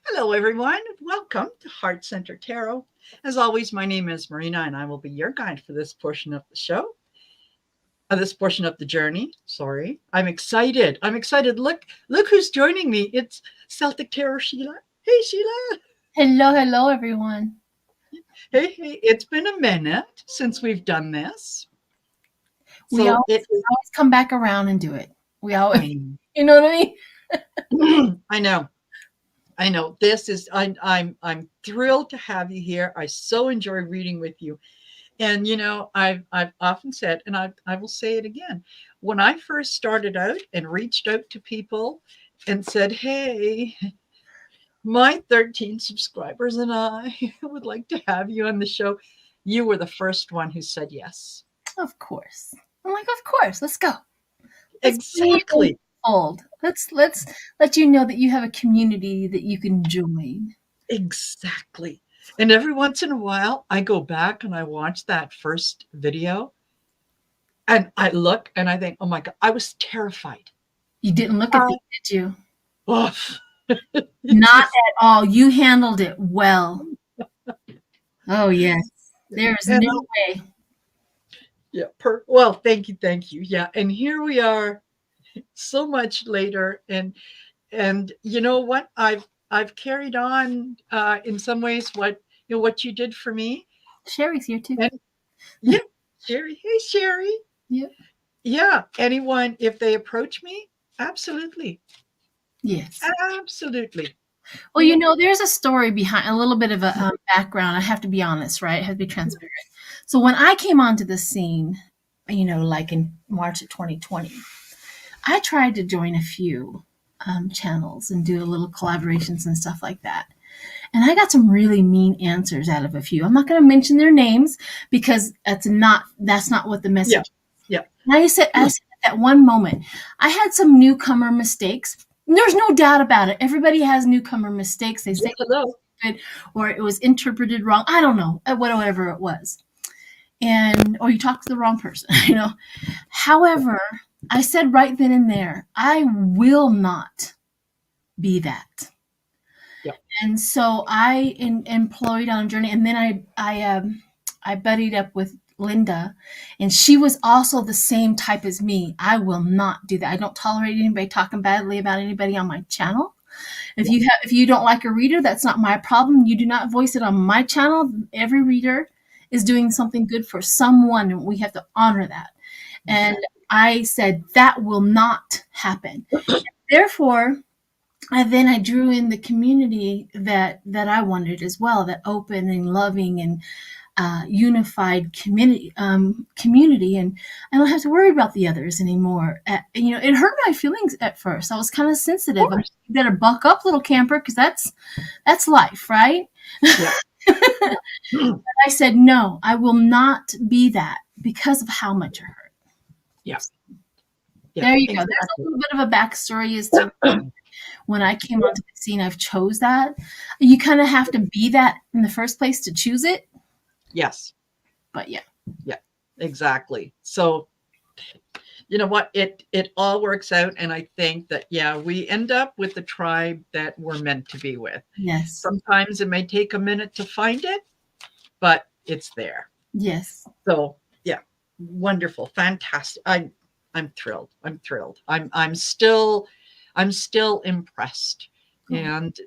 Hello, everyone. Welcome to Heart Center Tarot. As always, my name is Marina, and I will be your guide for this portion of the show, this portion of the journey. Sorry, I'm excited. I'm excited. Look who's joining me. It's Celtic Tarot Sheila. Hey, Sheila. Hello, everyone. Hey. It's been a minute since we've done this. We So always come back around and do it. We always, I you know what I mean? I know. This is I'm thrilled to have you here. I so enjoy reading with you. And I've often said, and I will say it again, when I first started out and reached out to people and said, "Hey, my 13 subscribers and I would like to have you on the show," you were the first one who said yes. Of course. I'm like, of course. Let's go. Exactly. Let's let you know that you have a community that you can join. Exactly. And every once in a while, I go back and I watch that first video and I look and I think, oh my God, I was terrified. You didn't look at me, did you? Oh. Not at all. You handled it well. Oh, yes. There's no way. Yeah. Well, thank you. Yeah. And here we are so much later. And you know what? I've carried on in some ways what you did for me. Sherry's here too. And, yeah. Sherry. Hey, Sherry. Yeah. Yeah. Anyone, if they approach me, absolutely. Yes. Absolutely. Well, there's a story behind, a little bit of a background. I have to be honest, right? I have to be transparent. So when I came onto the scene, like in March of 2020, I tried to join a few channels and do a little collaborations and stuff like that. And I got some really mean answers out of a few. I'm not going to mention their names because that's not what the message is. Yeah. And I said at that one moment, I had some newcomer mistakes. There's no doubt about it. Everybody has newcomer mistakes. They say stupid or it was interpreted wrong. I don't know, whatever it was. Or you talked to the wrong person, However, I said right then and there, I will not be that. Yeah. And so I employed on a journey, and then I buddied up with Linda, and she was also the same type as me. I will not do that. I don't tolerate anybody talking badly about anybody on my channel. If you don't like a reader, that's not my problem. You do not voice it on my channel. Every reader is doing something good for someone, and we have to honor that. And I said that will not happen. Therefore, I drew in the community that I wanted as well, that open and loving and unified community, and I don't have to worry about the others anymore. It hurt my feelings at first. I was kind of sensitive. You better buck up, little camper, because that's life, right? Yeah. But I said, no, I will not be that because of how much it hurt. Yeah. There you go. There's a little bit of a backstory as to when I came onto the scene, I've chose that. You kind of have to be that in the first place to choose it. Yes. But yeah. Yeah, exactly. So, you know what? It all works out. And I think that, we end up with the tribe that we're meant to be with. Yes. Sometimes it may take a minute to find it, but it's there. Yes. So, yeah, wonderful. Fantastic. I'm thrilled. I'm still impressed, and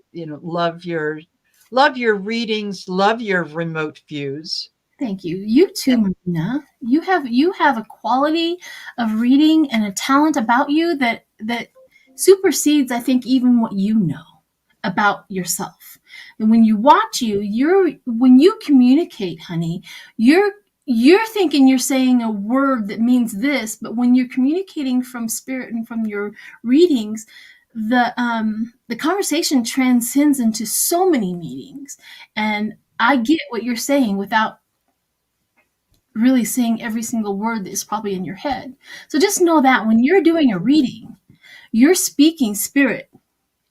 love your readings, love your remote views. Thank you. You too, Marina. You have a quality of reading and a talent about you that supersedes, I think, even what you know about yourself. And when you watch when you communicate, honey, you're thinking you're saying a word that means this, but when you're communicating from spirit and from your readings, the conversation transcends into so many meanings. And I get what you're saying without really saying every single word that is probably in your head. So just know that when you're doing a reading, you're speaking spirit,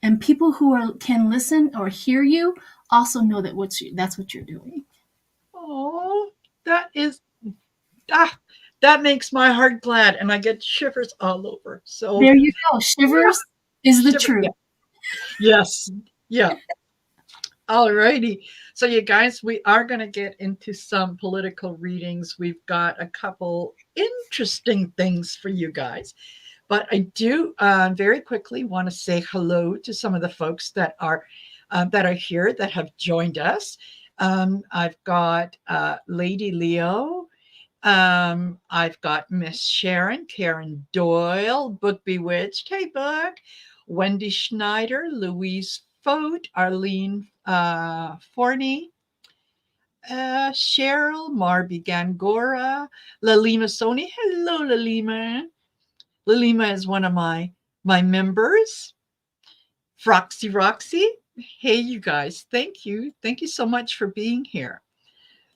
and people who can listen or hear you also know that that's what you're doing. Oh, that makes my heart glad, and I get shivers all over. So there you go. Shivers is the truth. Yeah. Yes. Yeah. All righty. So, you guys, we are going to get into some political readings. We've got a couple interesting things for you guys. But I do very quickly want to say hello to some of the folks that are here that have joined us. I've got Lady Leo. I've got Miss Sharon, Karen Doyle, Book Bewitched. Hey, Book. Wendy Schneider, Louise Fote, Arlene Forney, Cheryl, Marby Gangora, Lalima Sony. Hello, Lalima. Lalima is one of my members. Froxy Roxy. Hey, you guys. Thank you. Thank you so much for being here.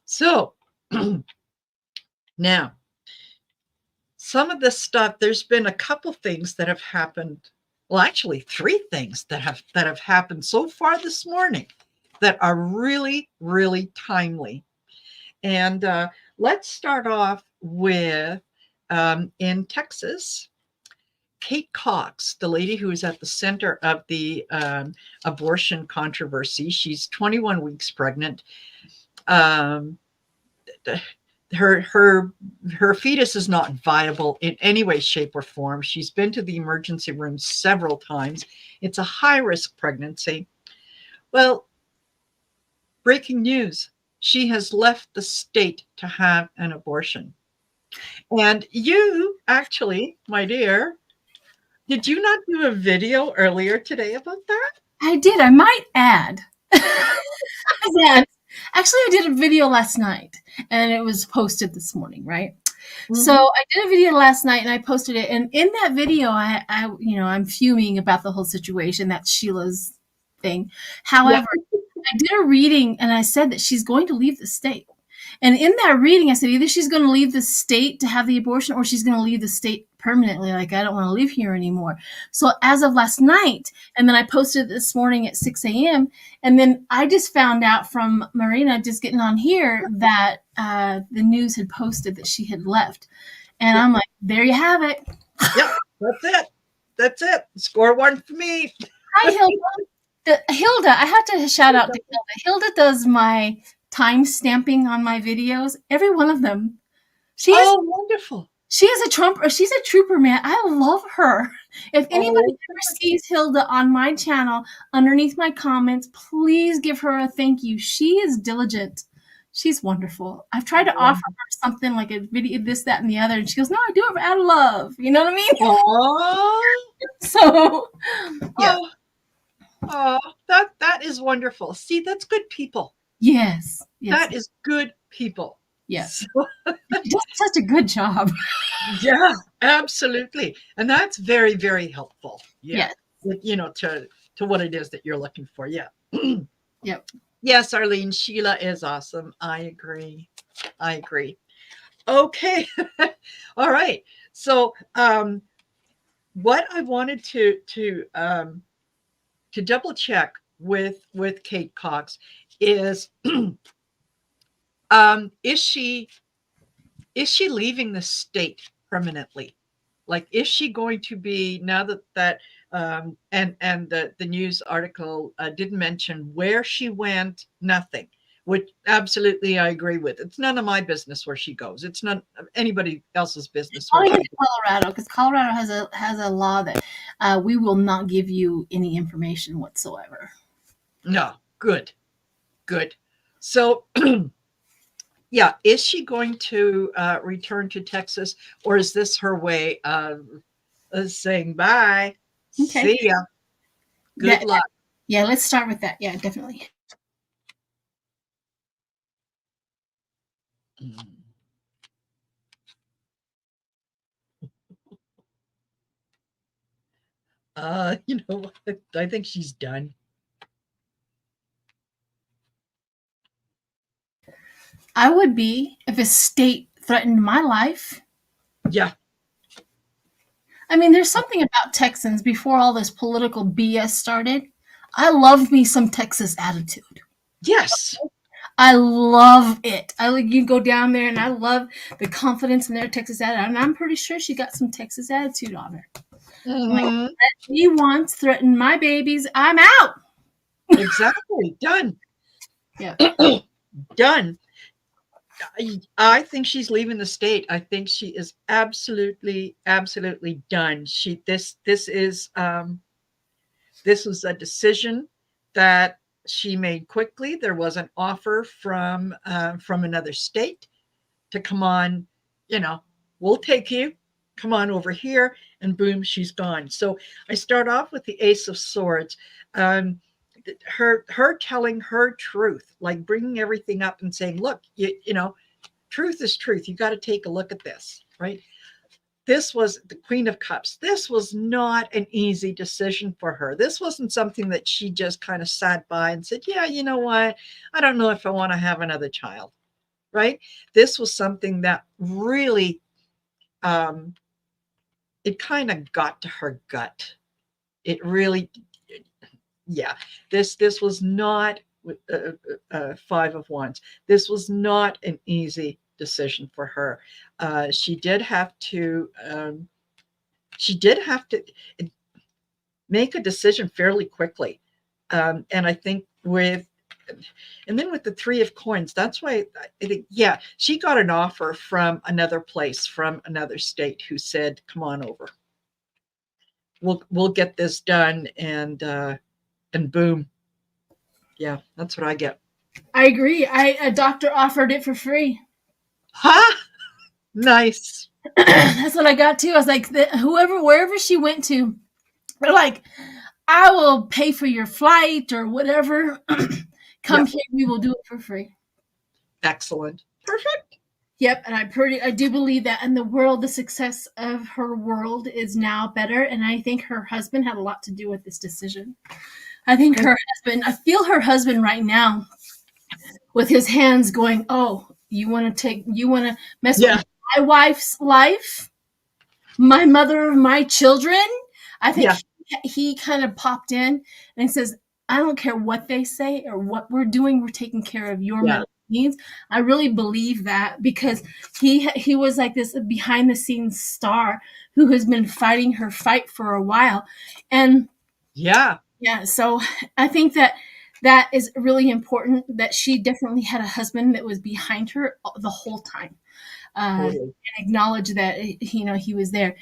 So now, some of this stuff, there's been a couple things that have happened. Well, actually, three things that have happened so far this morning that are really, really timely. And let's start off with in Texas, Kate Cox, the lady who is at the center of the abortion controversy. She's 21 weeks pregnant. Her fetus is not viable in any way, shape, or form. She's been to the emergency room several times. It's a high-risk pregnancy. Well, breaking news. She has left the state to have an abortion. And you actually, my dear, did you not do a video earlier today about that? I did. I might add. Actually, I did a video last night, and it was posted this morning, right? Mm-hmm. So I did a video last night, and I posted it. And in that video, I'm fuming about the whole situation. That's Sheila's thing. However, I did a reading, and I said that she's going to leave the state. And in that reading, I said either she's going to leave the state to have the abortion or she's going to leave the state permanently. Like, I don't want to live here anymore. So as of last night, and then I posted it this morning at 6 a.m., and then I just found out from Marina just getting on here that the news had posted that she had left. And I'm like, there you have it. Yep, that's it. Score one for me. Hi, Hilda. Hilda, I have to shout out to Hilda. Hilda does my time stamping on my videos, every one of them. Wonderful. She is she's a trooper, man. I love her. If anybody ever sees Hilda on my channel, underneath my comments, please give her a thank you. She is diligent. She's wonderful. I've tried to offer her something like a video, this, that, and the other, and she goes, no, I do it out of love. You know what I mean? So, yeah. That is wonderful. See, that's good people. Yes. That is good people. Yes. She does such a good job. Yeah, absolutely. And that's very, very helpful. Yeah. Yes. To what it is that you're looking for. Yeah. Yep. Yes, Arlene, Sheila is awesome. I agree. Okay. All right. So what I wanted to double check with Kate Cox is is she leaving the state permanently? Like, is she going to be, now that and the news article didn't mention where she went, nothing, which absolutely I agree with. It's none of my business where she goes. It's none of anybody else's business. Only in Colorado, because Colorado has a law that we will not give you any information whatsoever. No, good. So, yeah, is she going to return to Texas, or is this her way of saying bye? Okay. See ya. Good luck. Yeah, let's start with that. Yeah, definitely. I think she's done. I would be if a state threatened my life. Yeah. I mean, there's something about Texans before all this political BS started. I love me some Texas attitude. Yes. I love it. You go down there and I love the confidence in their Texas attitude. And I'm pretty sure she got some Texas attitude on her. Mm-hmm. Like, he once threatened my babies. I'm out. Exactly. Done. Yeah. Done. I think she's leaving the state. I think she is absolutely, absolutely done. This was a decision that she made quickly. There was an offer from another state to come on. You know, we'll take you. Come on over here, and boom, she's gone. So I start off with the Ace of Swords. Um, her telling her truth, like bringing everything up and saying, "Look, you know, truth is truth. You got to take a look at this, right?" This was the Queen of Cups. This was not an easy decision for her. This wasn't something that she just kind of sat by and said, yeah, you know what? I don't know if I want to have another child, right? This was something that really, um, it kind of got to her gut. It really, yeah, this was not Five of Wands. This was not an easy decision for her. She did have to. She did have to make a decision fairly quickly, and I think and then with the Three of Coins, that's why I think, yeah, she got an offer from another place, from another state, who said, "Come on over. We'll get this done," and boom, yeah, that's what I get. I agree. A doctor offered it for free. Ha! Nice. That's what I got too. I was like, wherever she went to, they're like, I will pay for your flight or whatever. Come Yeah, here, we will do it for free. excellent. Perfect. Yep, and I do believe that in the world, the success of her world is now better, and I think her husband had a lot to do with this decision. I think I feel her husband right now with his hands going, "Oh, you want to mess Yeah, with my wife's life, my mother of my children." I think yeah, he kind of popped in and says, "I don't care what they say or what we're doing. We're taking care of your yeah, medical needs." I really believe that because he was like this behind the scenes star who has been fighting her fight for a while, and yeah. yeah, so I think that is really important that she definitely had a husband that was behind her the whole time, and Totally. acknowledge that he was there.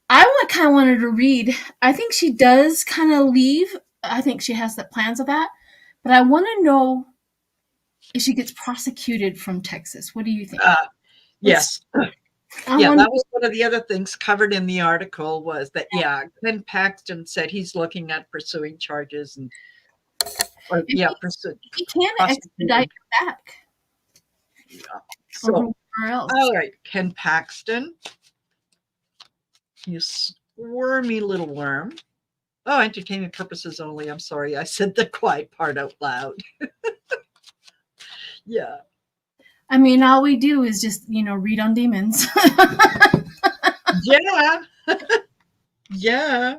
I kind of wanted to read. I think she does kind of leave. I think she has the plans of that, but I want to know if she gets prosecuted from Texas. What do you think? Uh, Let's. yes. I Yeah, want. that was one of the other things covered in the article, was that, yeah, Ken Paxton said he's looking at pursuing charges and, or If yeah, he can expedite prosecuting. her back Yeah. So, over where else. all right, Ken Paxton, you squirmy little worm. Oh, entertainment purposes only. I'm sorry, I said the quiet part out loud. Yeah, I mean, all we do is just read on demons. yeah, yeah.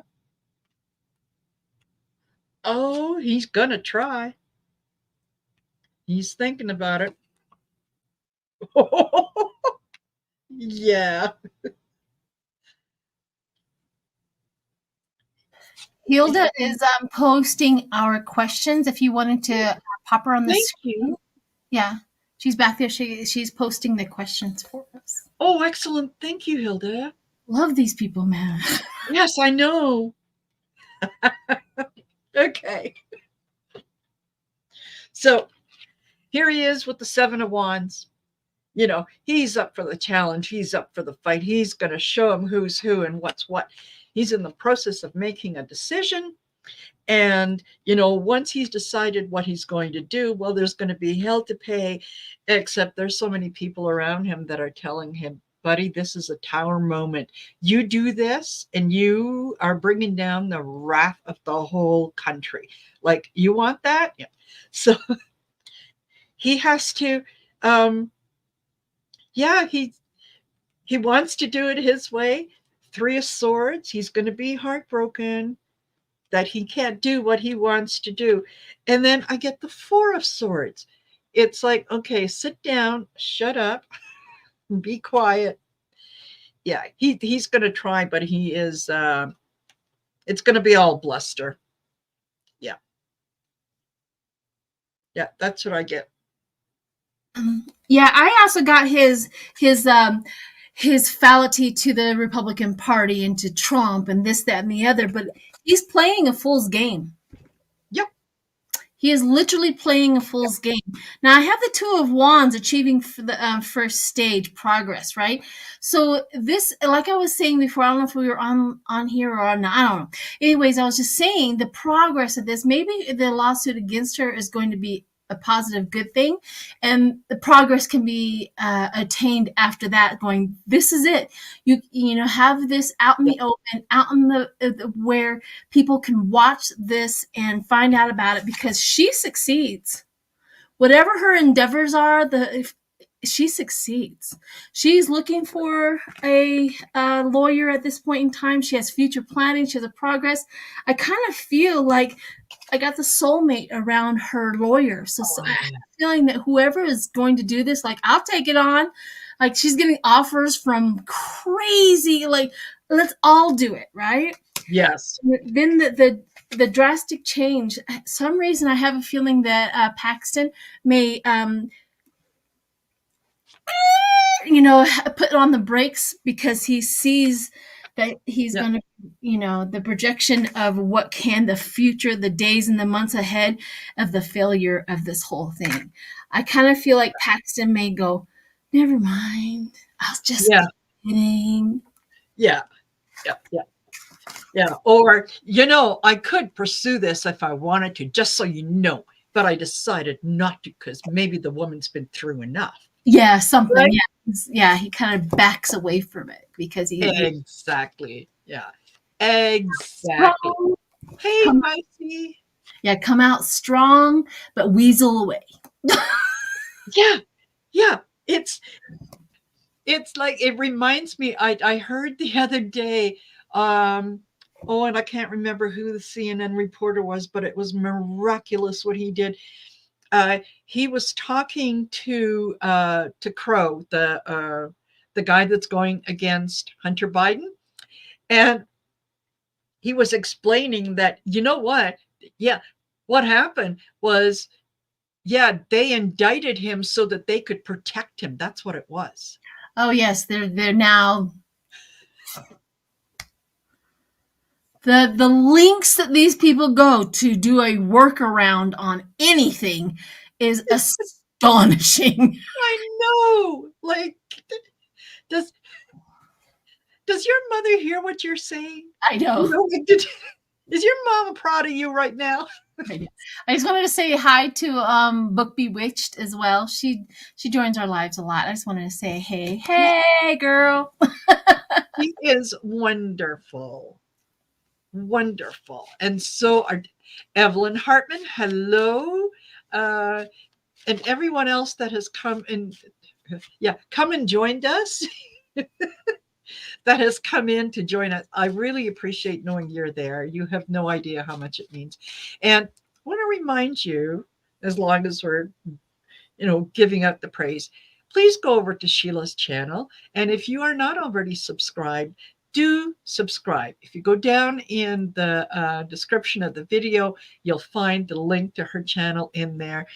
Oh, he's gonna try. He's thinking about it. Yeah. Hilda is posting our questions. If you wanted to pop her on the Thank screen, you. yeah, she's back there. She's posting the questions for us. Oh, excellent. Thank you, Hilda. Love these people, man. Yes, I know. Okay. So here he is with the Seven of Wands. You know, he's up for the challenge. He's up for the fight. He's going to show him who's who and what's what. He's in the process of making a decision. And, once he's decided what he's going to do, well, there's going to be hell to pay, except there's so many people around him that are telling him, buddy, this is a tower moment. You do this and you are bringing down the wrath of the whole country. Like, you want that? Yeah. So he has to, um, yeah, he wants to do it his way. Three of Swords. He's going to be heartbroken that he can't do what he wants to do. And then I get the Four of Swords. It's like, okay, sit down, shut up, be quiet. Yeah, he's going to try, but he is. It's going to be all bluster. Yeah. Yeah, that's what I get. Yeah, I also got his fealty to the Republican Party and to Trump and this, that, and the other, but he's playing a fool's game. Yep. He is literally playing a fool's game. Now, I have the Two of Wands achieving for the first stage progress, right? So this, like I was saying before, I don't know if we were on here or not. I don't know. Anyways, I was just saying the progress of this. Maybe the lawsuit against her is going to be a positive, good thing, and the progress can be attained after that. Going, this is it. You know, have this out in the open, out in the where people can watch this and find out about it, because she succeeds. Whatever her endeavors are, she succeeds. She's looking for a lawyer at this point in time. She has future planning. She has a progress. I kind of feel like I got the soulmate around her lawyer. So I'm feeling that whoever is going to do this, like, I'll take it on. Like, she's getting offers from crazy, like, let's all do it, right? Yes. Then the drastic change. Some reason I have a feeling that Paxton may put on the brakes, because he sees that he's going to, the projection of what can the future, the days and the months ahead of the failure of this whole thing. I kind of feel like Paxton may go, never mind, I was just kidding. Yeah. Or, I could pursue this if I wanted to, just so you know, but I decided not to, because maybe the woman's been through enough. Yeah, something. Right? Yeah, he kind of backs away from it because he exactly. Yeah, exactly. Hey, Micey. Yeah, come out strong, but weasel away. Yeah. It's like, it reminds me. I heard the other day. And I can't remember who the CNN reporter was, but it was miraculous what he did. He was talking to Crow, the guy that's going against Hunter Biden, and he was explaining that, what happened was, they indicted him so that they could protect him. That's what it was. Oh yes, they're now the links that these people go to do a workaround on anything is astonishing. I know. Like, does your mother hear what you're saying? I know. Is your mama proud of you right now? I just wanted to say hi to Book Bewitched as well. She joins our lives a lot. I just wanted to say hey girl. She is wonderful. And so are Evelyn Hartman, hello, and everyone else that has come and joined us. That has come in to join us. I really appreciate knowing you're there. You have no idea how much it means. And I want to remind you, as long as we're, giving out the praise, please go over to Sheila's channel. And if you are not already subscribed, do subscribe. If you go down in the description of the video, you'll find the link to her channel in there.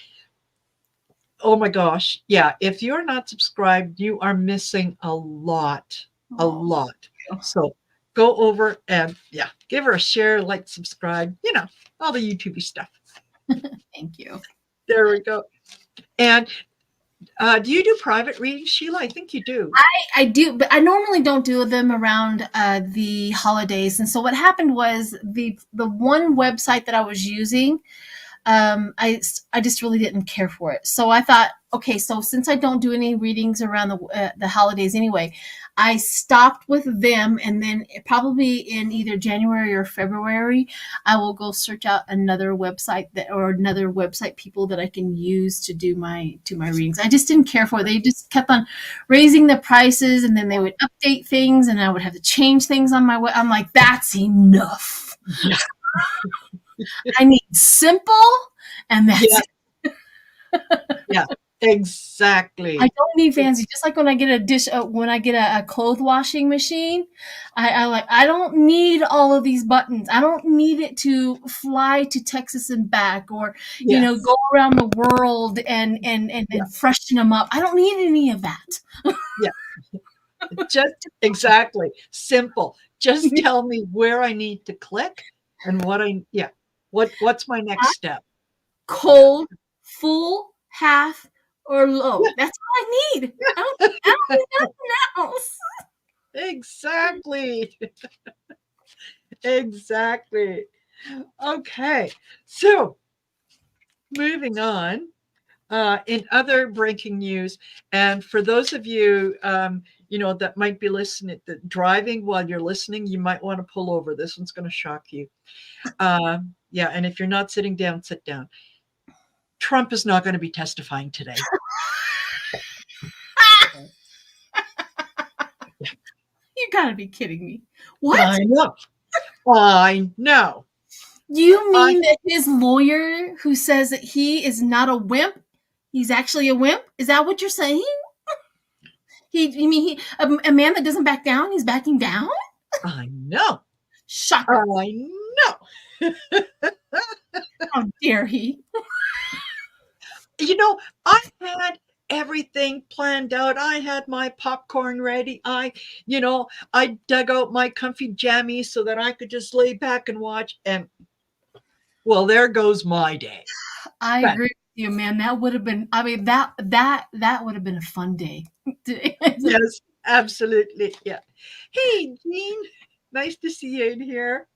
Oh my gosh. Yeah. If you're not subscribed, you are missing a lot. So go over and give her a share, like, subscribe, all the YouTube stuff. Thank you. There we go. And do you do private readings, Sheila? I think you do. I do, but I normally don't do them around the holidays. And so what happened was the one website that I was using, I just really didn't care for it. So I thought, okay, so since I don't do any readings around the holidays anyway, I stopped with them, and then probably in either January or February, I will go search out another website another website people that I can use to do my readings. I just didn't care for it. They just kept on raising the prices, and then they would update things, and I would have to change things on my web. I'm like, that's enough. Yeah. I need simple, and that's it. Yeah. Exactly. I don't need fancy. Just like when I get a dish, when I get a clothes washing machine, I don't need all of these buttons. I don't need it to fly to Texas and back, or Yes. go around the world Yeah. and freshen them up. I don't need any of that. Yeah. Just exactly. Simple. Just tell me where I need to click and yeah. What's my next Hot, step? Yeah. cold, full, half, or low. Yeah. That's all I need. I don't need nothing else. Exactly. Exactly. Okay. So moving on. In other breaking news, and for those of you, that might be listening, driving while you're listening, you might want to pull over. This one's going to shock you. Yeah, and if you're not sitting down, sit down. Trump is not going to be testifying today. You gotta be kidding me. What? I know. I know. You I mean that his lawyer who says that he is not a wimp, he's actually a wimp? Is that what you're saying? You mean a man that doesn't back down, he's backing down? I know. Shocker. I know. How dare he? I had everything planned out. I had my popcorn ready. I dug out my comfy jammies so that I could just lay back and watch. And well, there goes my day. I But agree with you, man. That would have been, I mean, that would have been a fun day. yes, absolutely. Yeah. Hey, Jean. Nice to see you in here.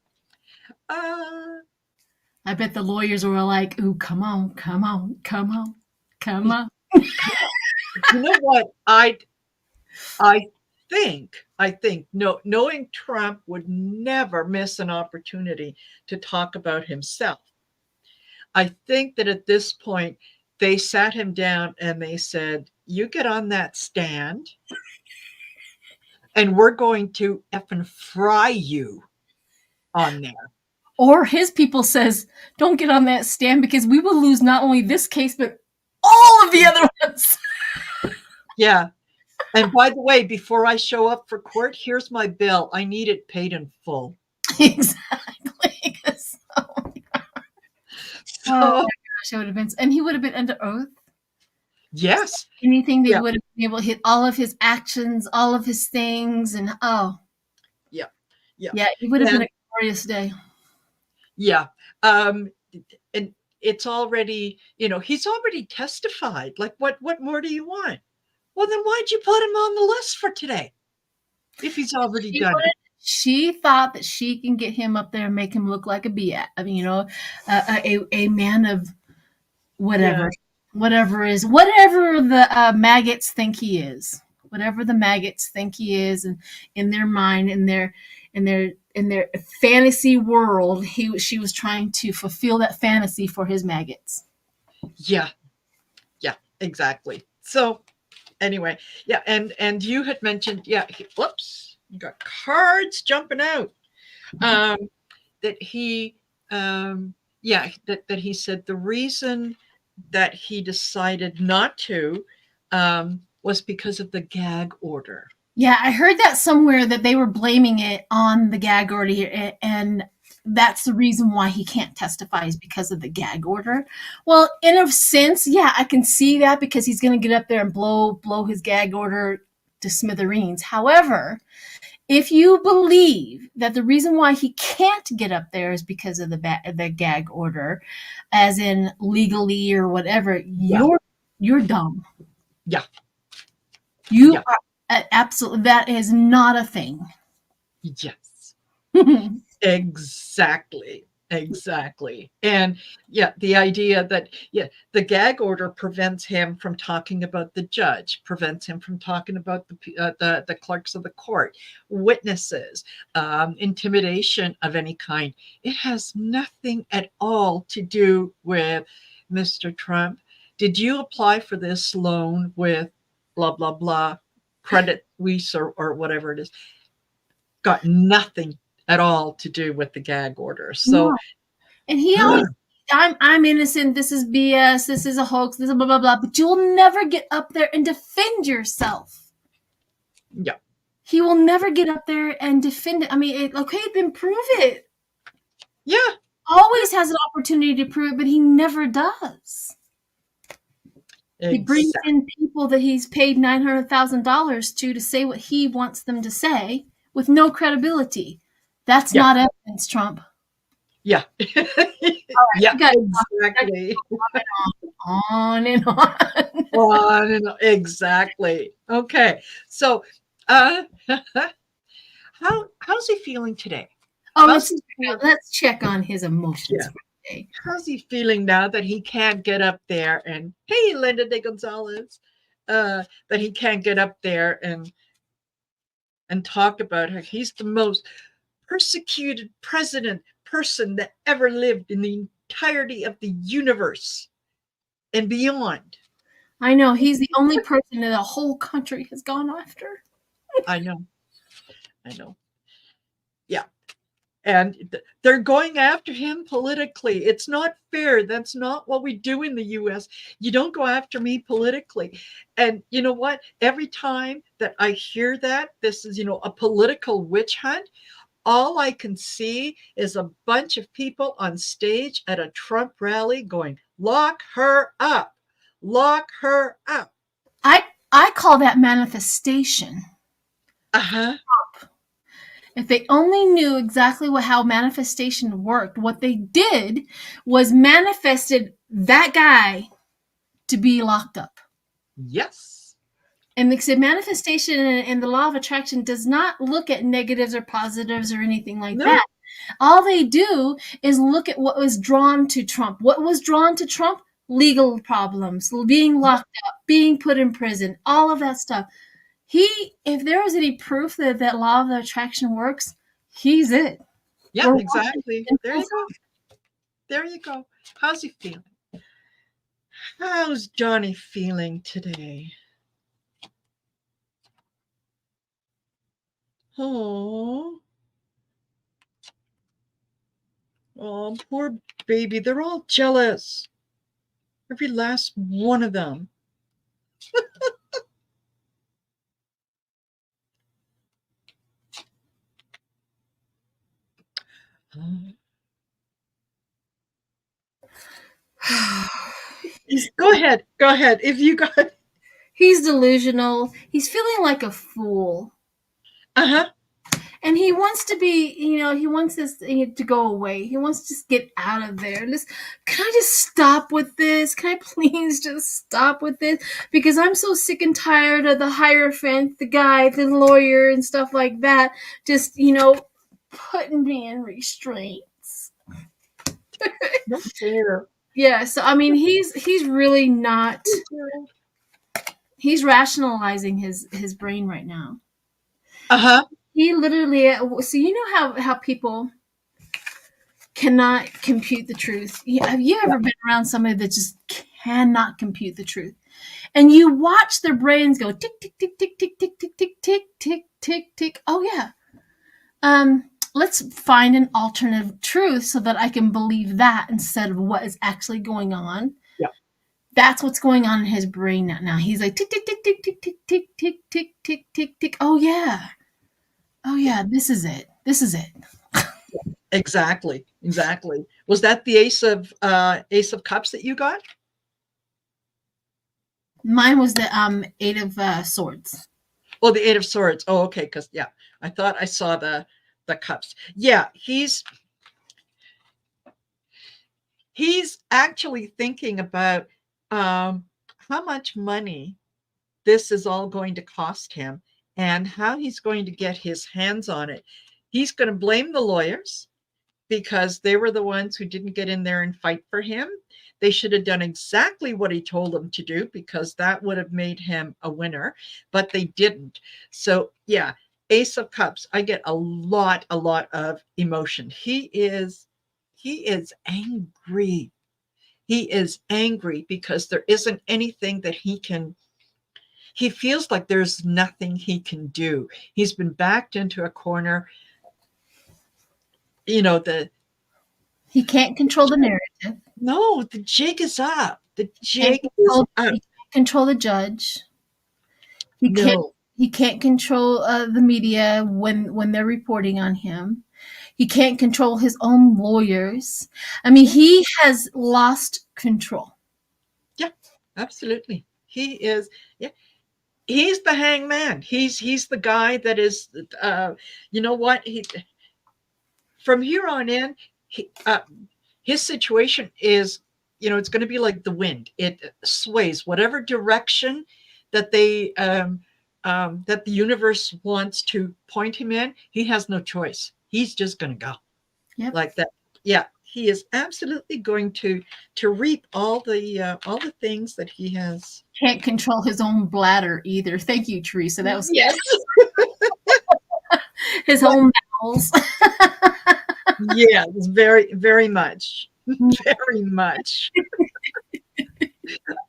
Uh, I bet the lawyers were like, ooh, come on, come on, come on, come on. you know what? I think no, knowing Trump would never miss an opportunity to talk about himself. I think that at this point, they sat him down and they said, you get on that stand and we're going to effing fry you on there. Or his people says, don't get on that stand because we will lose not only this case, but all of the other ones. Yeah. And by the way, before I show up for court, here's my bill. I need it paid in full. Exactly. Oh my So, gosh, it would have been, and he would have been under oath. yes. Anything they Yeah. would have been able to hit all of his actions, all of his things, and Yeah. Yeah. yeah, it would have been And a glorious day. yeah. And it's already, he's already testified. Like, what more do you want? Well, then why'd you put him on the list for today if he's already done it? She thought that she can get him up there and make him look like a biatch. I mean, a man of whatever, Yeah. whatever the maggots think he is, whatever the maggots think he is, and in their mind, in their fantasy world, she was trying to fulfill that fantasy for his maggots. Yeah. Yeah, exactly. So anyway, yeah, and you had mentioned, yeah, whoops, you got cards jumping out. That he yeah, that he said the reason that he decided not to was because of the gag order. Yeah, I heard that somewhere that they were blaming it on the gag order, and that's the reason why he can't testify is because of the gag order. Well, in a sense, yeah, I can see that because he's going to get up there and blow his gag order to smithereens. However, if you believe that the reason why he can't get up there is because of the gag order, as in legally or whatever, Yeah. you're dumb. Yeah. You Yeah. are absolutely, that is not a thing. Yes. Exactly. And yeah, the idea that the gag order prevents him from talking about the judge, prevents him from talking about the clerks of the court, witnesses, intimidation of any kind. It has nothing at all to do with Mr. Trump. Did you apply for this loan with blah blah blah, Credit Suisse or whatever it is? Got nothing at all to do with the gag order. So No. And he always I'm innocent. This is BS. This is a hoax. This is blah blah blah. But you will never get up there and defend yourself. Yeah. He will never get up there and defend it. I mean, okay, then prove it. Yeah. Always has an opportunity to prove it, but he never does. He brings Exactly. in people that he's paid $900,000 to say what he wants them to say with no credibility. That's Yeah. not evidence, Trump. Yeah. Yeah, You got exactly. on and on. On and on. Exactly. Okay. So, how's he feeling today? Oh, How's he feel- let's check on his emotions Yeah. for today. How's he feeling now that he can't get up there and hey, Linda de Gonzalez, that he can't get up there and talk about her? He's the most persecuted person that ever lived in the entirety of the universe and beyond. I know he's the only person that the whole country has gone after. I know. Yeah. And they're going after him politically. It's not fair. That's not what we do in the US. You don't go after me politically. And you know what? Every time that I hear that, this is, a political witch hunt, all I can see is a bunch of people on stage at a Trump rally going, lock her up, lock her up. I call that manifestation. Uh-huh. If they only knew exactly how manifestation worked, what they did was manifested that guy to be locked up. Yes. And like I said, manifestation and the law of attraction does not look at negatives or positives or anything like that. All they do is look at what was drawn to Trump. What was drawn to Trump? Legal problems, being locked up, being put in prison, all of that stuff. If there was any proof that law of attraction works, he's it. Yeah, exactly. There you go. There you go. How's he feeling? How's Johnny feeling today? Oh, poor baby. They're all jealous. Every last one of them. Go ahead. Go ahead. If you got. He's delusional. He's feeling like a fool. Uh-huh. And he wants to be, he wants this to go away. He wants to just get out of there. Can I just stop with this? Can I please just stop with this? Because I'm so sick and tired of the Hierophant, the guy, the lawyer, and stuff like that, just, putting me in restraints. No fair. Yeah, so I mean, he's really not. He's rationalizing his brain right now. Uh-huh. He literally, so you know how people cannot compute the truth. Have you ever been around somebody that just cannot compute the truth? And you watch their brains go tick, tick, tick, tick, tick, tick, tick, tick, tick, tick, tick, tick. Oh yeah. Let's find an alternative truth so that I can believe that instead of what is actually going on. Yeah. That's what's going on in his brain now. He's like tick, tick, tick, tick, tick, tick, tick, tick, tick, tick, tick, tick. Oh yeah. Oh yeah, this is it. This is it. Exactly. Was that the Ace of Cups that you got? Mine was the Eight of Swords. Oh, the Eight of Swords. Oh, okay. Because I thought I saw the cups. Yeah, he's actually thinking about how much money this is all going to cost him and how he's going to get his hands on it. He's going to blame the lawyers because they were the ones who didn't get in there and fight for him. They should have done exactly what he told them to do because that would have made him a winner, but they didn't. So yeah, Ace of Cups, I get a lot of emotion. He is angry. He is angry because there isn't anything that he feels like there's nothing he can do. He's been backed into a corner. He can't control the narrative. No, the jig is up. The Can't jig is control, up. he can't control the judge. He can't No. he can't control the media when they're reporting on him. He can't control his own lawyers. I mean, Yeah, he has lost control. yeah, absolutely. He is. Yeah, he's the hangman. He's the guy that is. You know what? He from here on in, he, his situation is, it's going to be like the wind. It sways whatever direction that that the universe wants to point him in. He has no choice. He's just going to go Yep. like that. Yeah, he is absolutely going to reap all the things that he has. Can't control his own bladder either. Thank you, Teresa. That was Yes, his own bowels. yes, very, very much, very much.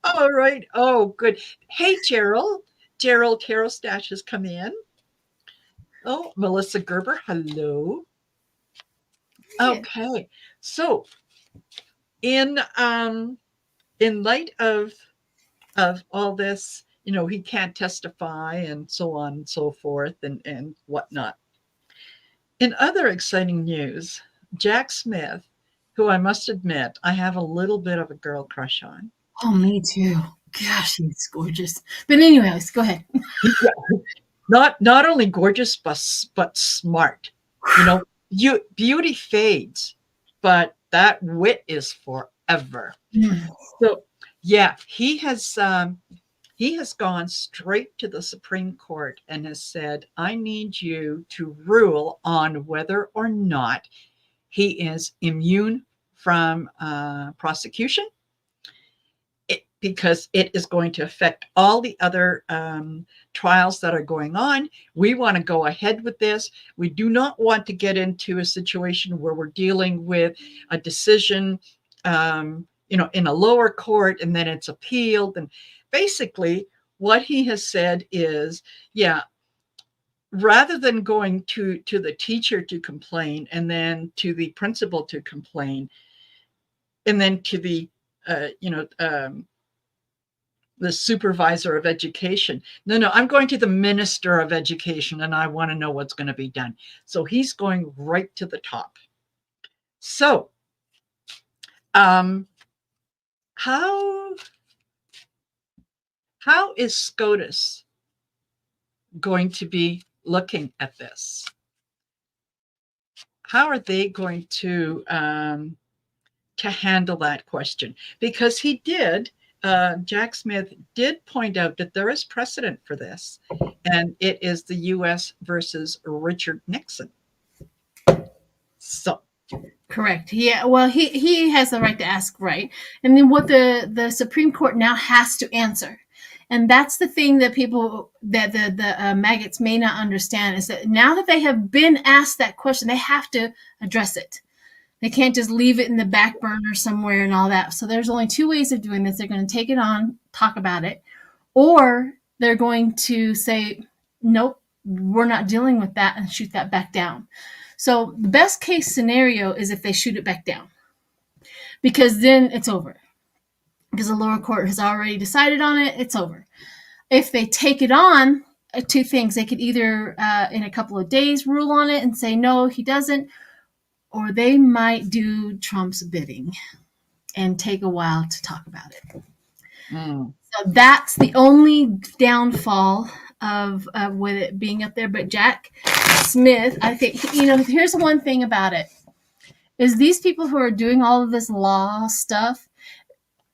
All right. Oh, good. Hey, Gerald. Gerald Tarot Stash has come in. Oh, Melissa Gerber. Hello. Okay. So, in light of all this, he can't testify and so on and so forth and whatnot. In other exciting news, Jack Smith, who I must admit I have a little bit of a girl crush on. Oh, me too. Gosh, he's gorgeous. But anyways, go ahead. Not only gorgeous but smart. Beauty fades, but that wit is forever. Mm. So yeah, he has gone straight to the Supreme Court and has said, I need you to rule on whether or not he is immune from prosecution, because it is going to affect all the other trials that are going on. We want to go ahead with this. We do not want to get into a situation where we're dealing with a decision, in a lower court and then it's appealed. And basically, what he has said is, yeah, rather than going to the teacher to complain and then to the principal to complain and then to uh, you know the supervisor of education. No, I'm going to the minister of education and I want to know what's going to be done. So he's going right to the top. So, how is SCOTUS going to be looking at this? How are they going to handle that question? Because Jack Smith did point out that there is precedent for this, and it is the U.S. versus Richard Nixon. So, Correct. Yeah. Well, he has the right to ask, right? And then what the Supreme Court now has to answer, and that's the thing that people that the maggots may not understand is that now that they have been asked that question, they have to address it. They can't just leave it in the back burner somewhere and all that. So there's only two ways of doing this. They're going to take it on, talk about it, or they're going to say, nope, we're not dealing with that and shoot that back down. So the best case scenario is if they shoot it back down, because then it's over. Because the lower court has already decided on it, it's over. If they take it on, two things. They could either, in a couple of days, rule on it and say, no, he doesn't, or they might do Trump's bidding and take a while to talk about it. So that's the only downfall of with it being up there. But Jack Smith, I think, here's one thing about it, is these people who are doing all of this law stuff,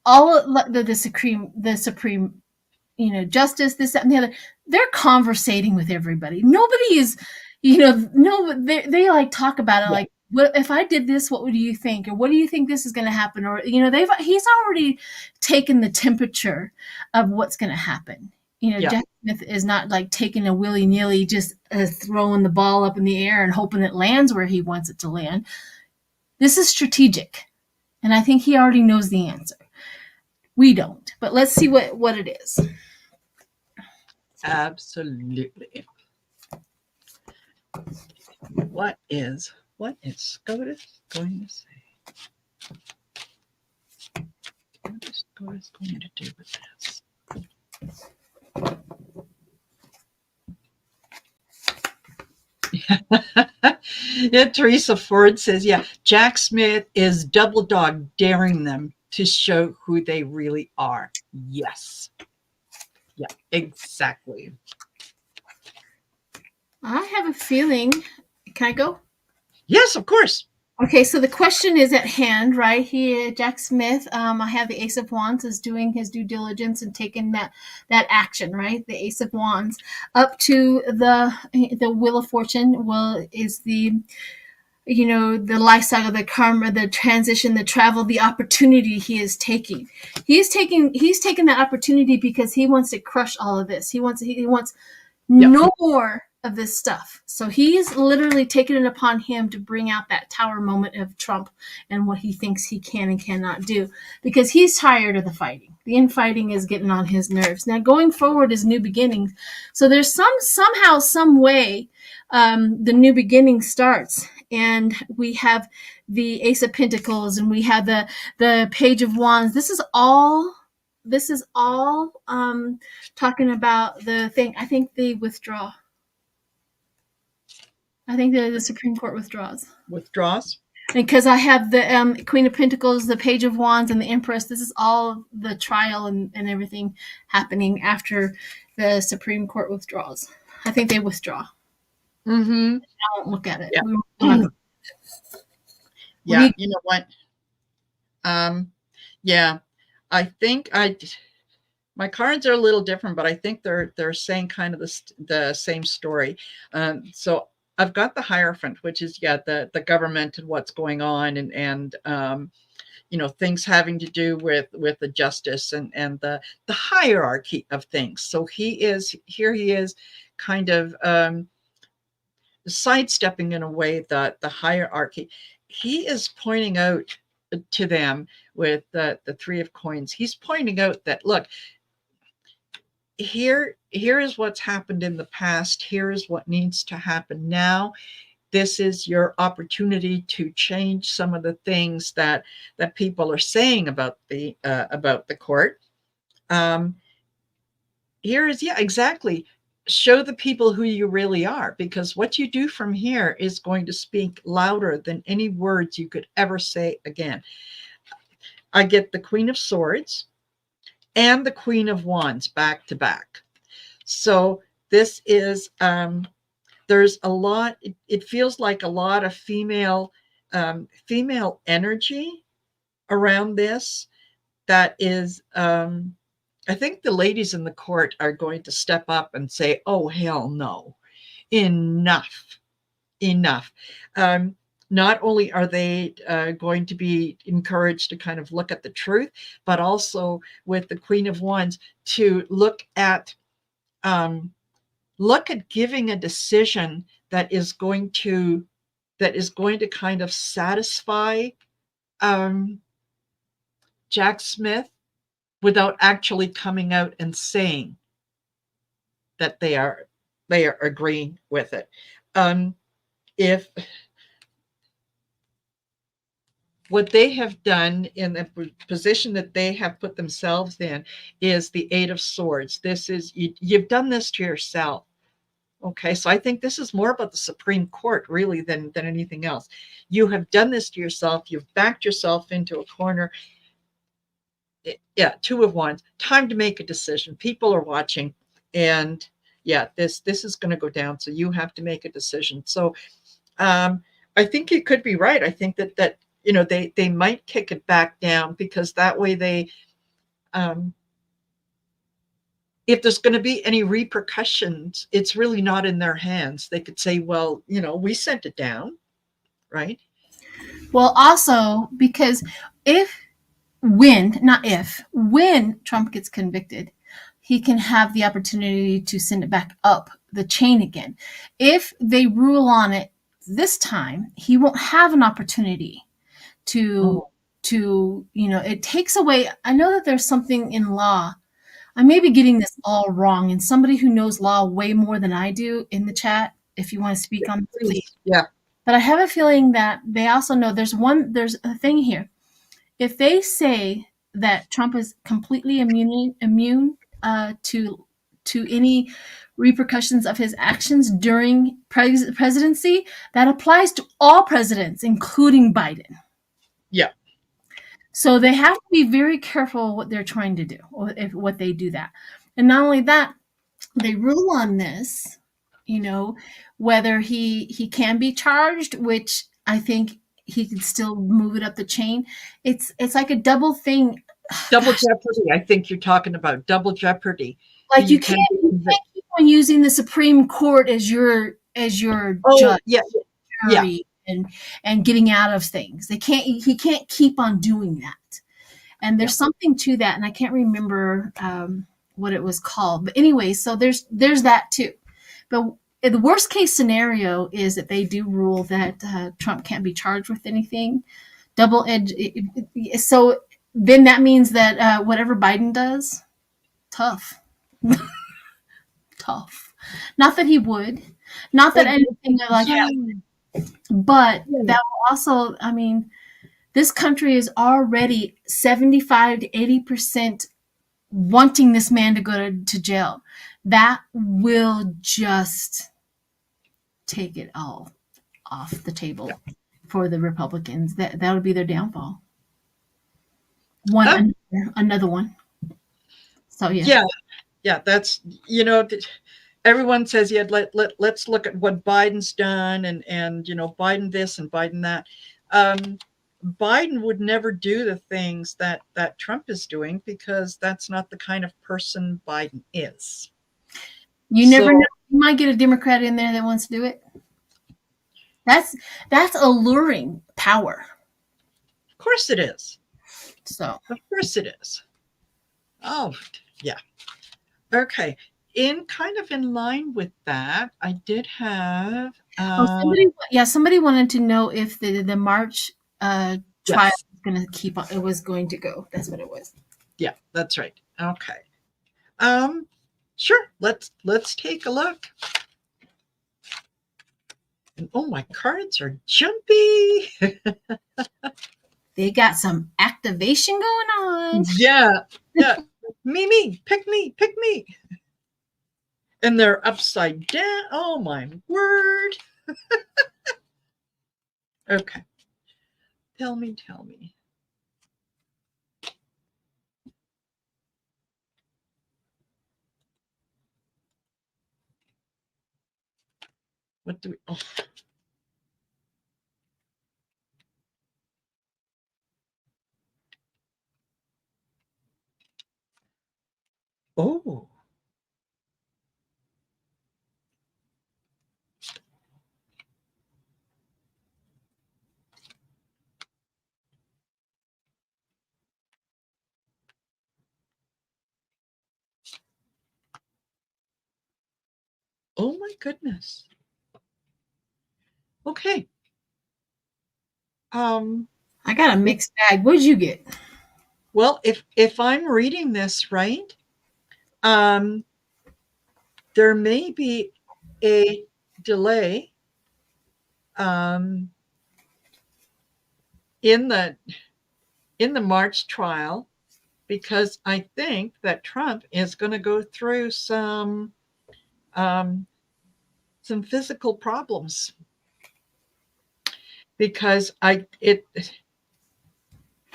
all the Supreme, justice, this, that, and the other, they're conversating with everybody. Nobody is, no, they like talk about it, like, what if I did this, what would you think? Or what do you think this is going to happen? Or, he's already taken the temperature of what's going to happen. Jack Smith is not like taking a willy-nilly, just throwing the ball up in the air and hoping it lands where he wants it to land. This is strategic. And I think he already knows the answer. We don't, but let's see what it is. absolutely. What is SCOTUS going to say? What is going to do with this? Yeah, Teresa Ford says, yeah, Jack Smith is double dog daring them to show who they really are. Yes. Yeah, exactly. I have a feeling. Can I go? Yes, of course. Okay, so the question is at hand, right? Jack Smith. I have the Ace of Wands is doing his due diligence and taking that action, right? The Ace of Wands up to the Wheel of Fortune. Is the the life cycle, the karma, the transition, the travel, the opportunity he is taking. He's taking that opportunity because he wants to crush all of this. He wants no more of this stuff. So he's literally taken it upon him to bring out that tower moment of Trump and what he thinks he can and cannot do, because he's tired of the fighting. The infighting is getting on his nerves. Now going forward is new beginnings. So there's somehow, some way, the new beginning starts. And we have the Ace of Pentacles and we have the Page of Wands. This is all talking about the thing. I think they withdraw. I think the Supreme Court withdraws. Withdraws. Because I have the Queen of Pentacles, the Page of Wands, and the Empress. This is all the trial and everything happening after the Supreme Court withdraws. I think they withdraw. Mm-hmm. I won't look at it. Yeah. Yeah, you know what? Yeah, I think my cards are a little different, but I think they're saying kind of the same story. So I've got the Hierophant, which is the government and what's going on, and things having to do with the justice and the hierarchy of things. So he is kind of sidestepping in a way that the hierarchy. He is pointing out to them with the Three of Coins. He's pointing out that, look, here is what's happened in the past. Here is what needs to happen now. This is your opportunity to change some of the things that people are saying about the court. Here is, exactly. Show the people who you really are, because what you do from here is going to speak louder than any words you could ever say again. I get the Queen of Swords and the Queen of Wands back to back. So this is, there's a lot, it feels like a lot of female energy around this. That is, I think the ladies in the court are going to step up and say, oh, hell no, enough. Not only are they going to be encouraged to kind of look at the truth, but also with the Queen of Wands to look at giving a decision that is going to kind of satisfy Jack Smith without actually coming out and saying that they are agreeing with it. If what they have done in the position that they have put themselves in is the Eight of Swords. This is, you've done this to yourself. Okay, so I think this is more about the Supreme Court really than anything else. You have done this to yourself. You've backed yourself into a corner. Yeah, Two of Wands. Time to make a decision. People are watching, and this is going to go down. So you have to make a decision. So I think you could be right. I think that they might kick it back down, because that way they, if there's going to be any repercussions, it's really not in their hands. They could say, well, we sent it down, right? Well, also, because when Trump gets convicted, he can have the opportunity to send it back up the chain again. If they rule on it this time, he won't have an opportunity to it takes away. I know that there's something in law. I may be getting this all wrong, and somebody who knows law way more than I do in the chat, if you want to speak on this, please. Yeah. But I have a feeling that they also know there's a thing here. If they say that Trump is completely immune to any repercussions of his actions during presidency. That applies to all presidents, including Biden. Yeah. So they have to be very careful what they're trying to do, or if what they do that. And not only that, they rule on this, whether he can be charged, which I think he can still move it up the chain. It's like a double thing. Double Gosh, jeopardy. I think you're talking about double jeopardy. like You can be you can't keep on using the Supreme Court as your Oh, judge, yeah, yeah, jury, and getting out of things. He can't keep on doing that. And yeah. there's something to that, and I can't remember what it was called. But anyway, so there's that too. But the worst case scenario is that they do rule that Trump can't be charged with anything. Double edge. So then that means that whatever Biden does, tough, tough. Not that he would, not that Well, anything like yeah, that, but yeah. that will also. I mean, this country is already 75 to 80% wanting this man to go to jail. That will just take it all off the table for the Republicans. That would be their downfall. Oh, Another one. So yeah. yeah, yeah. That's everyone says, yeah, let's look at what Biden's done, and Biden this and Biden that. Biden would never do the things that Trump is doing, because that's not the kind of person Biden is. You So, never know. You might get a Democrat in there that wants to do it. That's alluring power. of course it is. So Of course it is. Oh, yeah. Okay. In line with that, I did have somebody wanted to know if the March trial yes. was going to keep on. It was going to go. That's what it was. Yeah, that's right. Okay. Um, sure. Let's take a look. And oh, my cards are jumpy. They got some activation going on. Yeah, yeah. Me, pick me, pick me. And they're upside down. Oh my word. Okay. Tell me. What do we Oh. Oh my goodness. Okay. I got a mixed bag. What'd you get? Well, if I'm reading this right, um, there may be a delay um, in the March trial, because I think that Trump is going to go through um, some physical problems, because out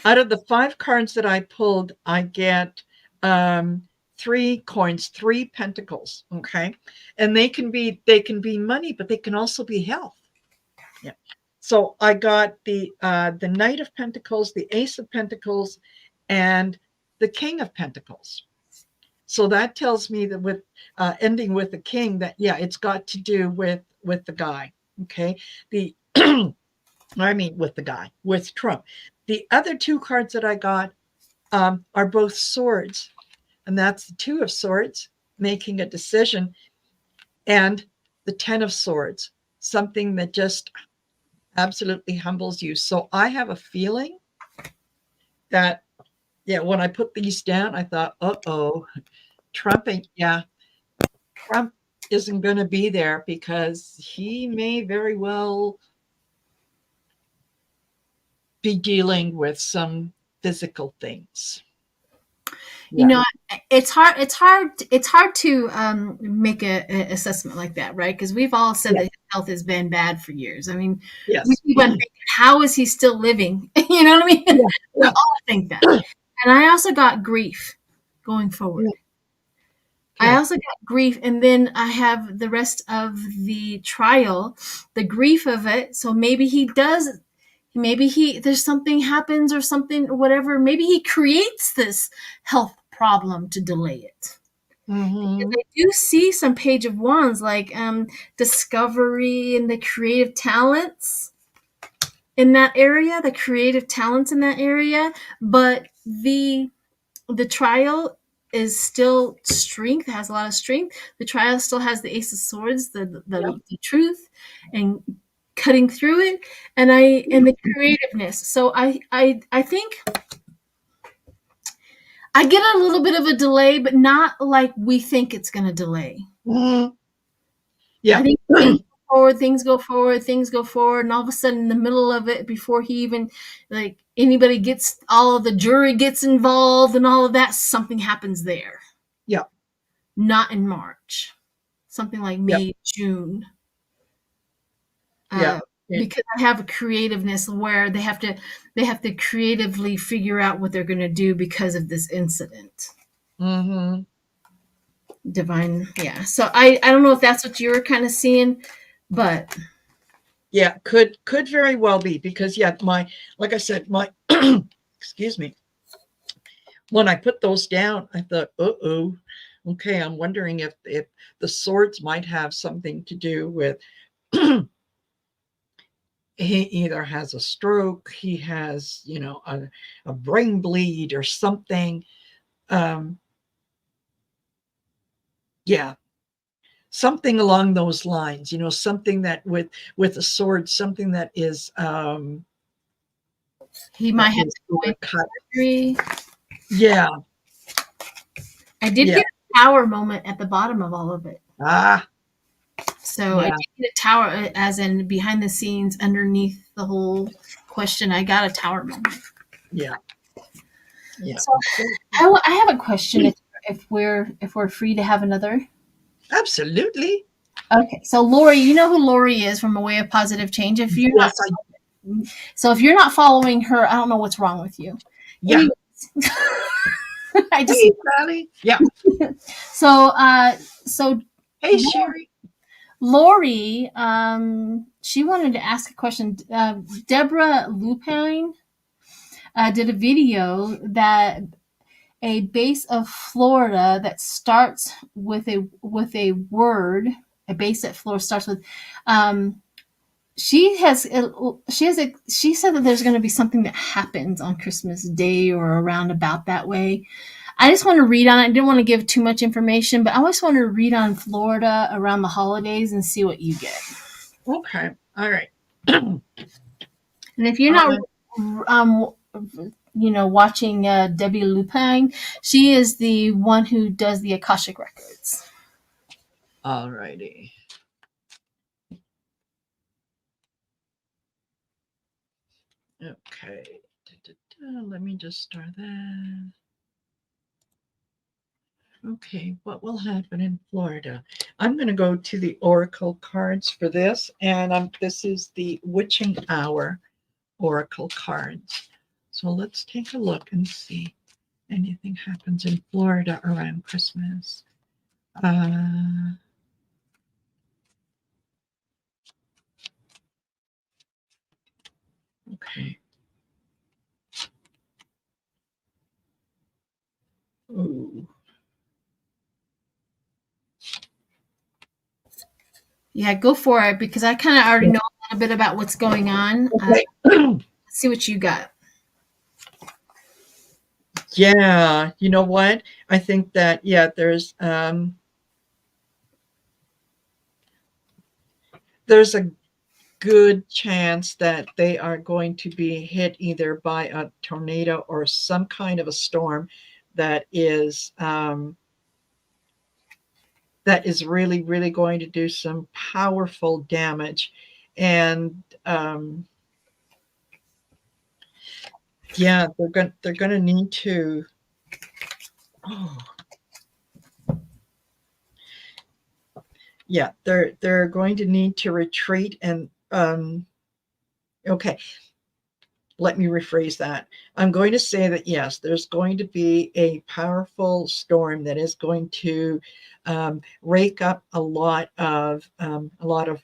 of the 5 cards that I pulled, I get 3 coins, 3 pentacles. Okay, and they can be money, but they can also be health. Yeah. So I got the Knight of Pentacles, the Ace of Pentacles, and the King of Pentacles. So that tells me that with ending with the King, that yeah, it's got to do with the guy. Okay, the with the guy, with Trump. The other 2 cards that I got are both swords, and that's the 2 of Swords, making a decision, and the 10 of Swords, something that just absolutely humbles you. So I have a feeling that, yeah, when I put these down, I thought, Trump isn't going to be there, because he may very well be dealing with some physical things. You Yeah. know, it's hard to make a assessment like that, right? Because we've all said Yeah. that his health has been bad for years. I mean, we Yes. keep on thinking, how is he still living? You know what I mean? Yeah. We Yeah. all think that. And I also got grief going Yeah. forward. I Okay. also got grief, and then I have the rest of the trial, the grief of it. So maybe there's something happens or something or whatever. Maybe he creates this health problem to delay it. Because Mm-hmm. I do see some Page of Wands, like discovery and the creative talents in that area, but the trial is still strength, has a lot of strength. The trial still has the Ace of Swords, Yeah. the truth, and cutting through it, and the creativeness. So I think I get a little bit of a delay, but not like we think it's going to delay. Mm-hmm. I Yeah. think things go forward, things go forward, things go forward, and all of a sudden, in the middle of it, before he even like anybody gets, all of the jury gets involved and all of that, something happens there. Yeah. Not in March, something like Yeah. May, June, Yeah. uh, because I have a creativeness where they have to creatively figure out what they're going to do because of this incident. Mm-hmm. Divine, yeah. So I don't know if that's what you were kind of seeing, but Yeah. Could very well be because yeah, like I said, my excuse me. When I put those down, I thought, oh, okay, I'm wondering if the swords might have something to do with he either has a stroke, he has, a brain bleed or something. Um, yeah, something along those lines, something that with a sword, something he that might have is to go either into cut. surgery. Yeah, I did yeah. get a tower moment at the bottom of all of it. Ah, So I yeah, did get a tower, as in behind the scenes, underneath the whole question. I got a tower moment. yeah, yeah. So I have a question. If we're free to have another. Absolutely. Okay, so Lori, you know who Lori is from A Way of Positive Change. If you're not, Yes, I so if you're not following her, I don't know what's wrong with you. yeah. Anyways, I just Hey, Sally. Yeah. so so Hey, Sherry. Lori, she wanted to ask a question. Deborah Lupine did a video that a base of Florida that starts with a word. A base that Florida starts with. She said that there's going to be something that happens on Christmas Day or around about that way. I just want to read on it. I didn't want to give too much information, but I always want to read on Florida around the holidays and see what you get. Okay. All right. And if you're not, Uh, um, watching Debbie Lupine, she is the one who does the Akashic records. all righty. Okay. Let me just start that. Okay, what will happen in Florida? I'm going to go to the Oracle cards for this, and this is the Witching Hour Oracle cards. So let's take a look and see anything happens in Florida around Christmas. Okay. Ooh. Yeah, go for it because I kind of already know a little bit about what's going on. Okay. Let's see what you got. Yeah, you know what? I think that there's a good chance that they are going to be hit either by a tornado or some kind of a storm that is really really going to do some powerful damage, and yeah, they're going to need to Oh, yeah, they're going to need to retreat and okay, let me rephrase that. I'm going to say that yes, there's going to be a powerful storm that is going to rake up a lot of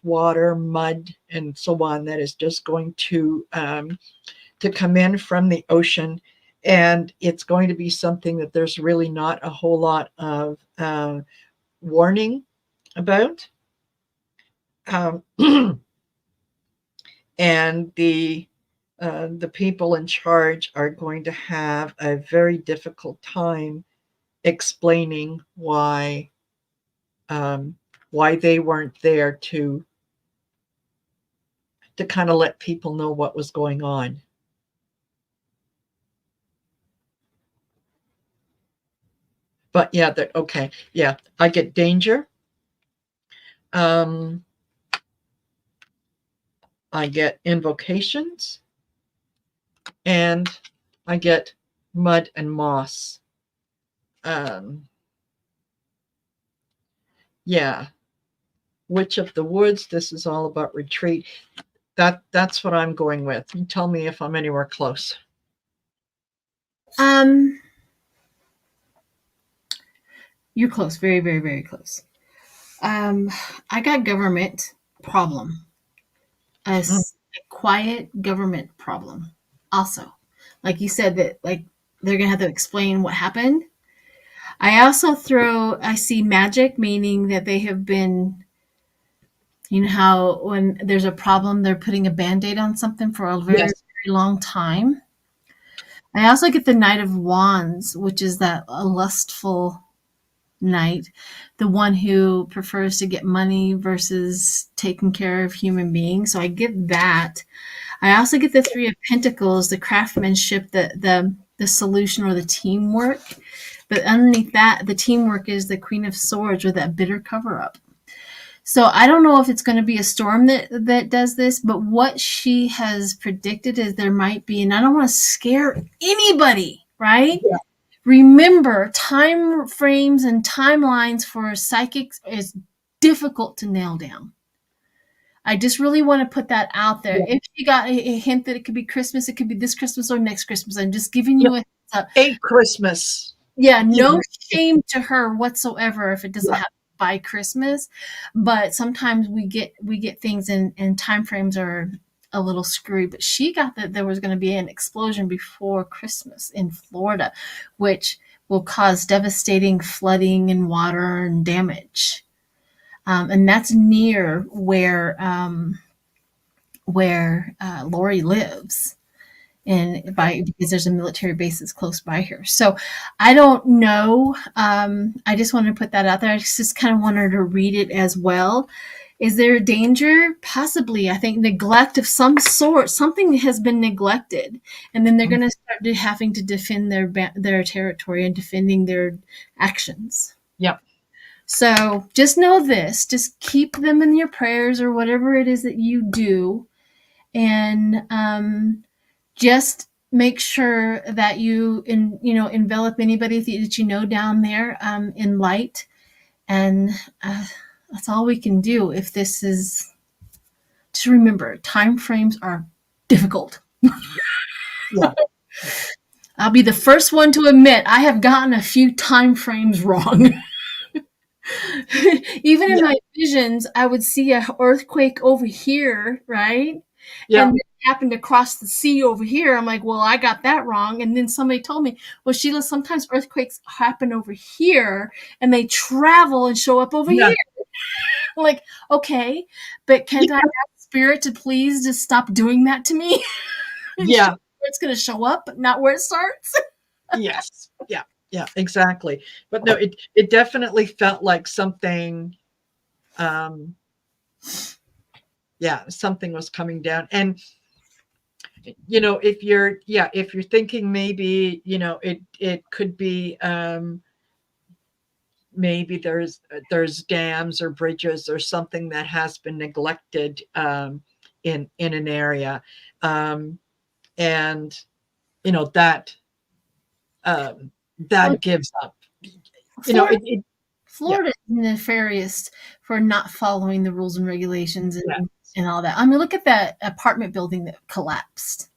water, mud, and so on. That is just going to come in from the ocean, and it's going to be something that there's really not a whole lot of warning about. Um, and the people in charge are going to have a very difficult time explaining um, why they weren't there to kind of let people know what was going on. But yeah, okay, yeah, I get danger. Um, I get invocations, and I get mud and moss. Um, yeah, Witch of the Woods. This is all about retreat. That's what I'm going with. You tell me if I'm anywhere close. Um, you're close, very, very, very close. I got government problem, Mm, a quiet government problem. Also, like you said, that like they're gonna have to explain what happened. I see magic, meaning that they have been, you know, how when there's a problem, they're putting a band aid on something for a very, yes. very long time. I also get the Knight of Wands, which is that a lustful knight, the one who prefers to get money versus taking care of human beings. So I get that. I also get the Three of Pentacles, the craftsmanship, the solution or the teamwork. But underneath that, the teamwork is the Queen of Swords or that bitter cover up. So I don't know if it's going to be a storm that does this, but what she has predicted is there might be, and I don't want to scare anybody, right? Yeah. Remember, time frames and timelines for psychics is difficult to nail down. I just really want to put that out there. Yeah. If you got a hint that it could be Christmas, it could be this Christmas or next Christmas. I'm just giving Yeah. you a heads up. A Christmas. Yeah, You no know, shame to her whatsoever if it doesn't yeah. happen by Christmas. But sometimes we get things and time frames are a little screwy. But she got that there was going to be an explosion before Christmas in Florida, which will cause devastating flooding and water and damage. And that's near where Lori lives and Okay. by because there's a military base that's close by here. So I don't know. I just wanted to put that out there. I just kind of wanted to read it as well. Is there a danger? Possibly. I think neglect of some sort. Something has been neglected, and then they're going to start having to defend their territory and defending their actions. Yeah. So just know this. Just keep them in your prayers or whatever it is that you do, and just make sure that envelop anybody that you know down there in light, and that's all we can do. If this is, just remember, time frames are difficult. Yeah. I'll be the first one to admit I have gotten a few time frames wrong. Even in Yeah. my visions, I would see a earthquake over here, right? Yeah. And it happened to cross the sea over here. I'm like, well, I got that wrong. And then somebody told me, well, Sheila, sometimes earthquakes happen over here and they travel and show up over Yeah. here. I'm like, okay, but can't I Yeah. ask spirit to please just stop doing that to me? And show Yeah. where it's going to show up, but not where it starts. Yes. Yeah. Yeah. Exactly. But no, it definitely felt like something. Um, yeah, something was coming down, and if you're thinking maybe it could be maybe there's dams or bridges or something that has been neglected in an area, and you know that Well, that gives up. You know, Florida, yeah, Florida is nefarious for not following the rules and regulations yeah, and all that. I mean, look at that apartment building that collapsed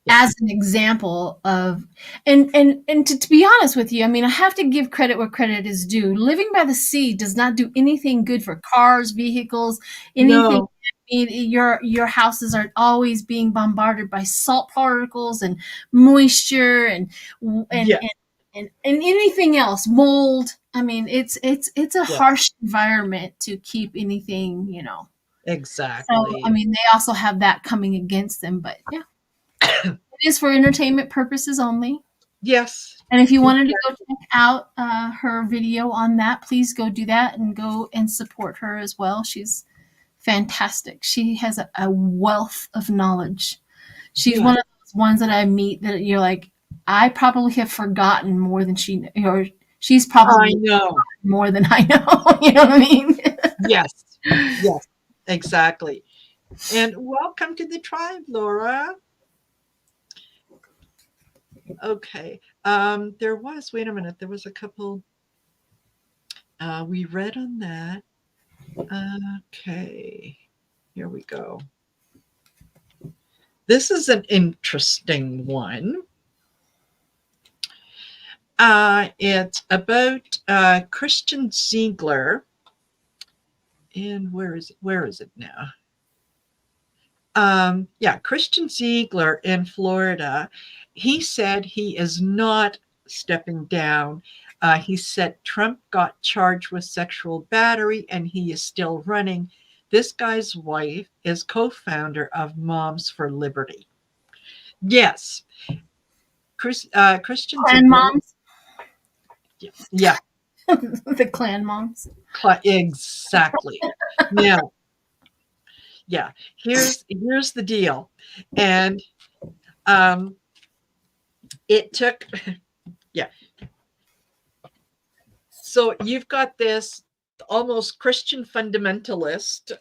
yeah. as an example of, and to be honest with you, I mean, I have to give credit where credit is due. Living by the sea does not do anything good for cars, vehicles, anything. No, I mean, your houses are always being bombarded by salt particles and moisture and yeah, and anything else, mold. I mean, it's a yeah, harsh environment to keep anything, you know. So I exactly. mean, they also have that coming against them, but yeah, it is for entertainment purposes only. Yes, And if you wanted to go check out her video on that, please go do that and go and support her as well. She's fantastic. She has a wealth of knowledge. She's yeah. one of those ones that I meet that you're like, I probably have forgotten more than she, or she's I probably know. more than I know. You know what I mean? Yes, yes, exactly. And welcome to the tribe, Laura. Okay. There was, wait a minute, there was a couple we read on that. Okay. Here we go. This is an interesting one. It's about Christian Ziegler. And where is it now? Yeah, Christian Ziegler in Florida. He said he is not stepping down. He said Trump got charged with sexual battery and he is still running. This guy's wife is co-founder of Moms for Liberty. Yes, Christian Clan Ziegler. moms, Yeah, the clan moms. exactly. Now, yeah, here's the deal, and um, it took yeah. So you've got this almost Christian fundamentalist,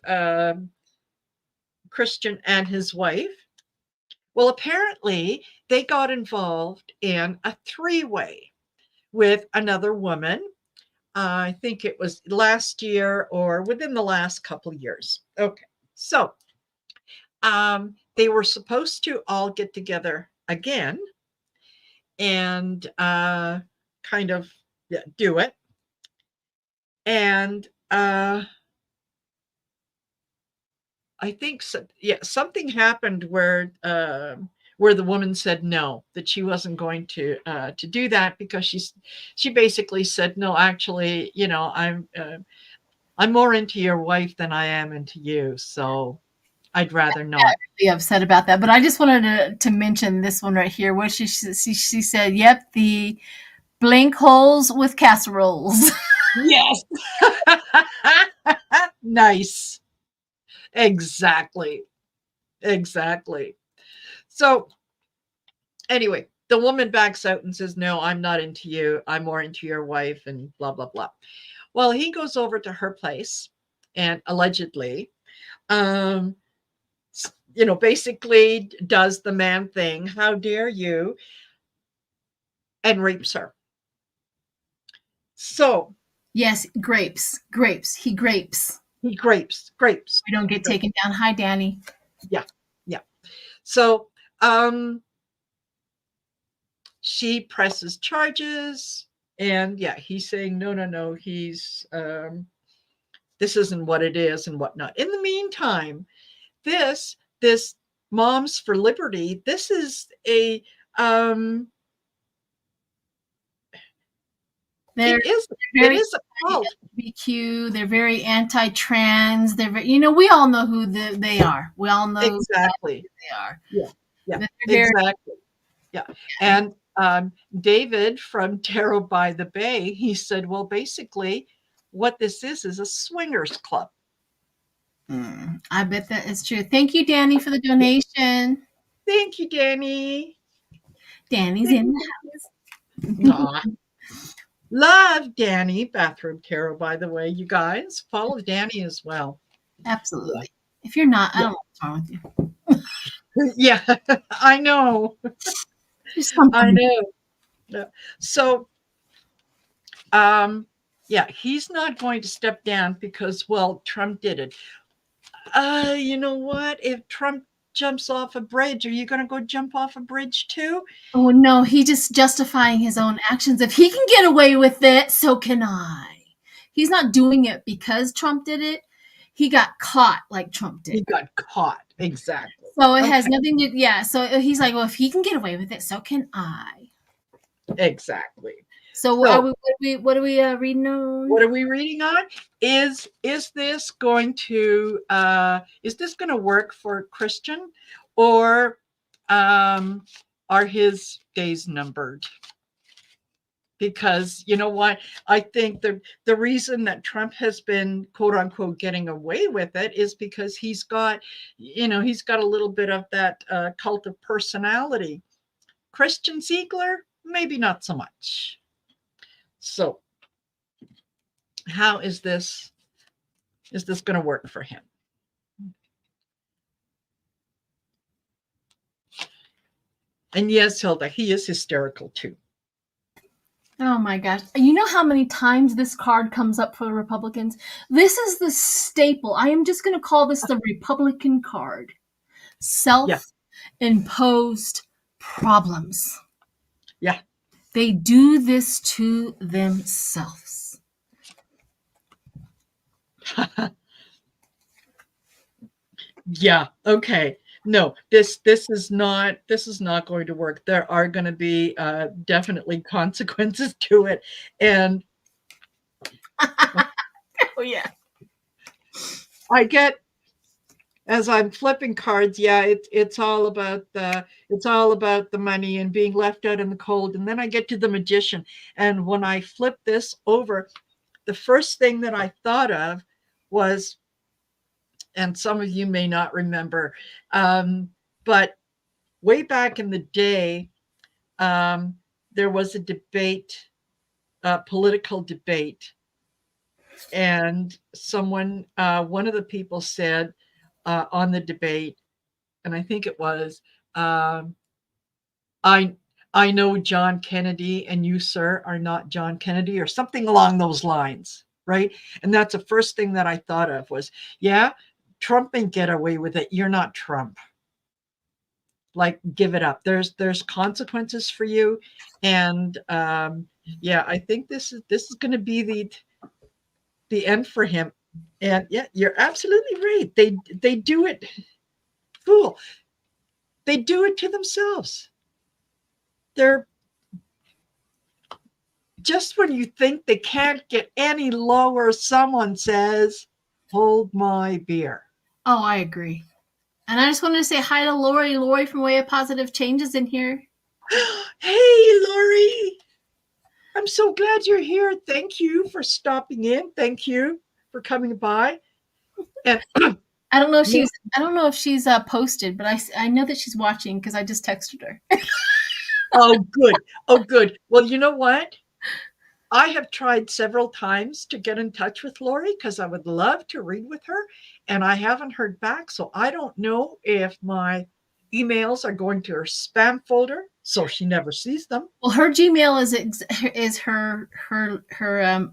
Christian and his wife. Well, apparently they got involved in a three-way with another woman. I think it was last year or within the last couple of years. Okay, so they were supposed to all get together again and kind of do it. And I think so, yeah, something happened where the woman said no, that she wasn't going to do that because she basically said no. Actually, you know, I'm more into your wife than I am into you, so I'd rather not. Really upset about that, but I just wanted to mention this one right here. What she said, "Yep, the blank holes with casseroles." Yes, nice, exactly, exactly. So anyway, the woman backs out and says, "No, I'm not into you. I'm more into your wife," and blah blah blah. Well, he goes over to her place and allegedly, um, basically does the man thing. How dare you? And rapes her. So Yes, grapes, grapes. He grapes. he grapes. We don't get taken down. Hi, Danny. Yeah, yeah. So she presses charges, and yeah, he's saying no, no, no. He's this isn't what it is, and whatnot. In the meantime, this Moms for Liberty, this is a They're it is it very is a cult. LGBTQ. They're very anti-trans. They're very, we all know who they are. We all know who Exactly. they are. Yeah, yeah, They're very, exactly. Yeah. And David from Tarot by the Bay, he said, well, basically, what this is a swingers club. I bet that is true. Thank you, Danny, for the donation. Thank you, Danny. Danny's Thank in you. the house. Aw. Love Danny, Bathroom Tarot, by the way, you guys. Follow Danny as well. Absolutely. If you're not, I Yeah. don't know what's wrong with you. Yeah, I know. There's something. I know. Yeah. So Yeah, he's not going to step down because, well, Trump did it. You know what? If Trump jumps off a bridge, are you going to go jump off a bridge too? Oh no, he just justifying his own actions. If he can get away with it, so can I. He's not doing it because Trump did it. He got caught like Trump He did. got caught. Exactly. So it has Okay. nothing to, yeah. So he's like, well, if he can get away with it, so can I. Exactly. So are So, what are we reading on? what are we reading on? Is this going to work for Christian, or are his days numbered? Because you know what, I think the reason that Trump has been quote unquote getting away with it is because he's got a little bit of that cult of personality. Christian Ziegler, maybe not so much. So how is this going to work for him? And yes, Hilda, he is hysterical too. Oh my gosh. You know how many times this card comes up for the Republicans? This is the staple. I am just going to call this the Republican card. Yeah. Self-imposed problems. Yeah. They do this to themselves. Yeah. Okay. No, this is not going to work. There are going to be definitely consequences to it, and Oh yeah. I get, as I'm flipping cards, yeah, it's all about the money and being left out in the cold, and then I get to the Magician, and when I flip this over, the first thing that I thought of was, and some of you may not remember, but way back in the day, there was a debate, a political debate, and one of the people said on the debate, and I think it was, I I know John Kennedy, and you, sir, are not John Kennedy, or something along those lines, right? And that's the first thing that I thought of was, yeah, Trump can get away with it. You're not Trump. Like, give it up. There's consequences for you, and yeah, I think this is going to be the end for him. And yeah, you're absolutely right. They do it, fool. They do it to themselves. They're just, when you think they can't get any lower, someone says, "Hold my beer." Oh, I agree. And I just wanted to say hi to Lori. Lori from Way of Positive Changes in here. Hey, Lori. I'm so glad you're here. Thank you for stopping in. Thank you for coming by. And I don't know if she's posted, but I know that she's watching because I just texted her. oh, good. Oh, good. Well, you know what? I have tried several times to get in touch with Lori because I would love to read with her, and I haven't heard back. So I don't know if my emails are going to her spam folder, so she never sees them. Well, her Gmail is her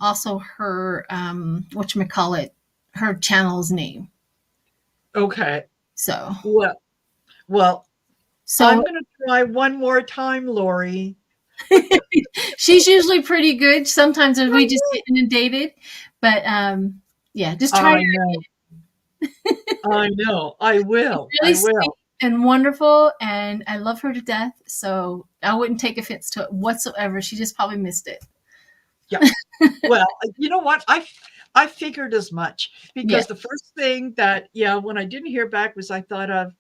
also her whatchamacallit, her channel's name. Okay. So Well, I'm going to try one more time, Lori. she's usually pretty good. Sometimes we just get inundated, but yeah, just try. I know. I will. Really I will. and wonderful, and I love her to death. So I wouldn't take offense to it whatsoever. She just probably missed it. Yeah. Well, you know what? I figured as much, because the first thing that, when I didn't hear back, was I thought of,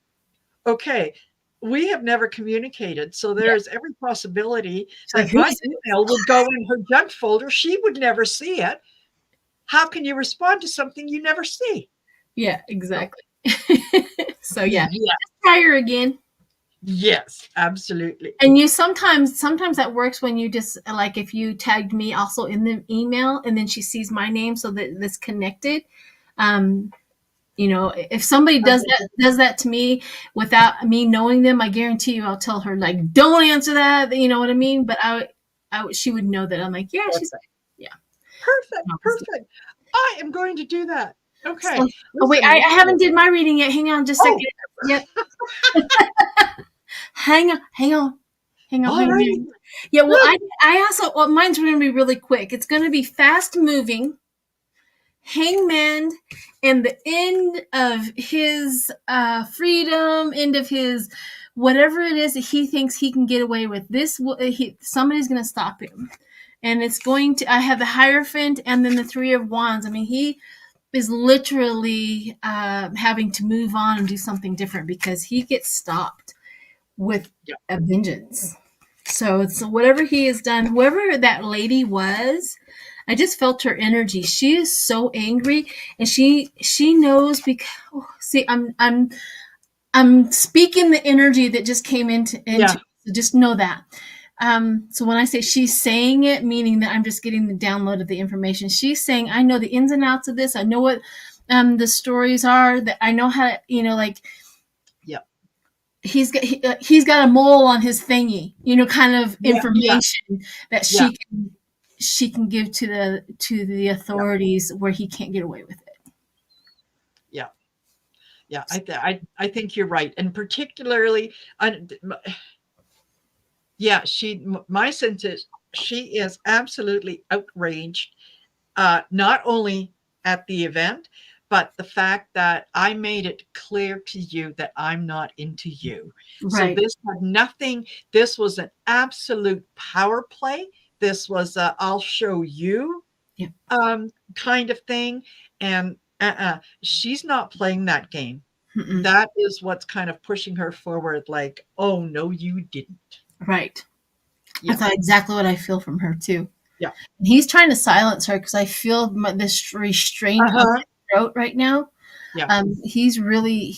okay, we have never communicated, so there's every possibility that my email would go in her junk folder. She would never see it. How can you respond to something you never see? Yeah, exactly. So yeah, just try her again. Yes, absolutely. And you sometimes that works when you just, like, if you tagged me also in the email, and then she sees my name, so that it's connected. If somebody does that to me without me knowing them, I guarantee you I'll tell her, like, don't answer that. You know what I mean? But she would know that I'm like, yeah, she's. Yeah. Perfect, perfect. I am going to do that. Okay. So, oh wait, Listen, I haven't did my reading yet. Hang on just a oh, second. Yep. Hang on, hang on. Hang on, all hang on, hang right. on. Yeah, well, Good. I also, well, mine's going to be really quick. It's going to be fast moving. Hangman and the end of his freedom, end of his whatever it is that he thinks he can get away with. Somebody's going to stop him, and it's going to. I have the Hierophant and then the Three of Wands. I mean, he is literally having to move on and do something different because he gets stopped with Yeah. a vengeance. So it's whatever he has done, whoever that lady was, I just felt her energy. She is so angry, and she knows because see, I'm speaking the energy that just came into Yeah. so just know that. So when I say she's saying it, meaning that I'm just getting the download of the information. She's saying, I know the ins and outs of this. I know what the stories are. That I know how to, like Yeah. he's got a mole on his thingy, kind of Yeah. Yeah. information that Yeah. she can give to the Yeah. authorities where he can't get away with it. Yeah. Yeah. I think you're right. And particularly, yeah, my sense is she is absolutely outraged, not only at the event, but the fact that I made it clear to you that I'm not into you. So Right. this had nothing, this was an absolute power play. This was a I'll show you Yeah. kind of thing. And she's not playing that game. Mm-mm. That is what's kind of pushing her forward, like, oh, no, you didn't. Right. Yeah. That's exactly what I feel from her too. Yeah. And he's trying to silence her because I feel this restraint on Uh-huh. my throat right now. Yeah. He's really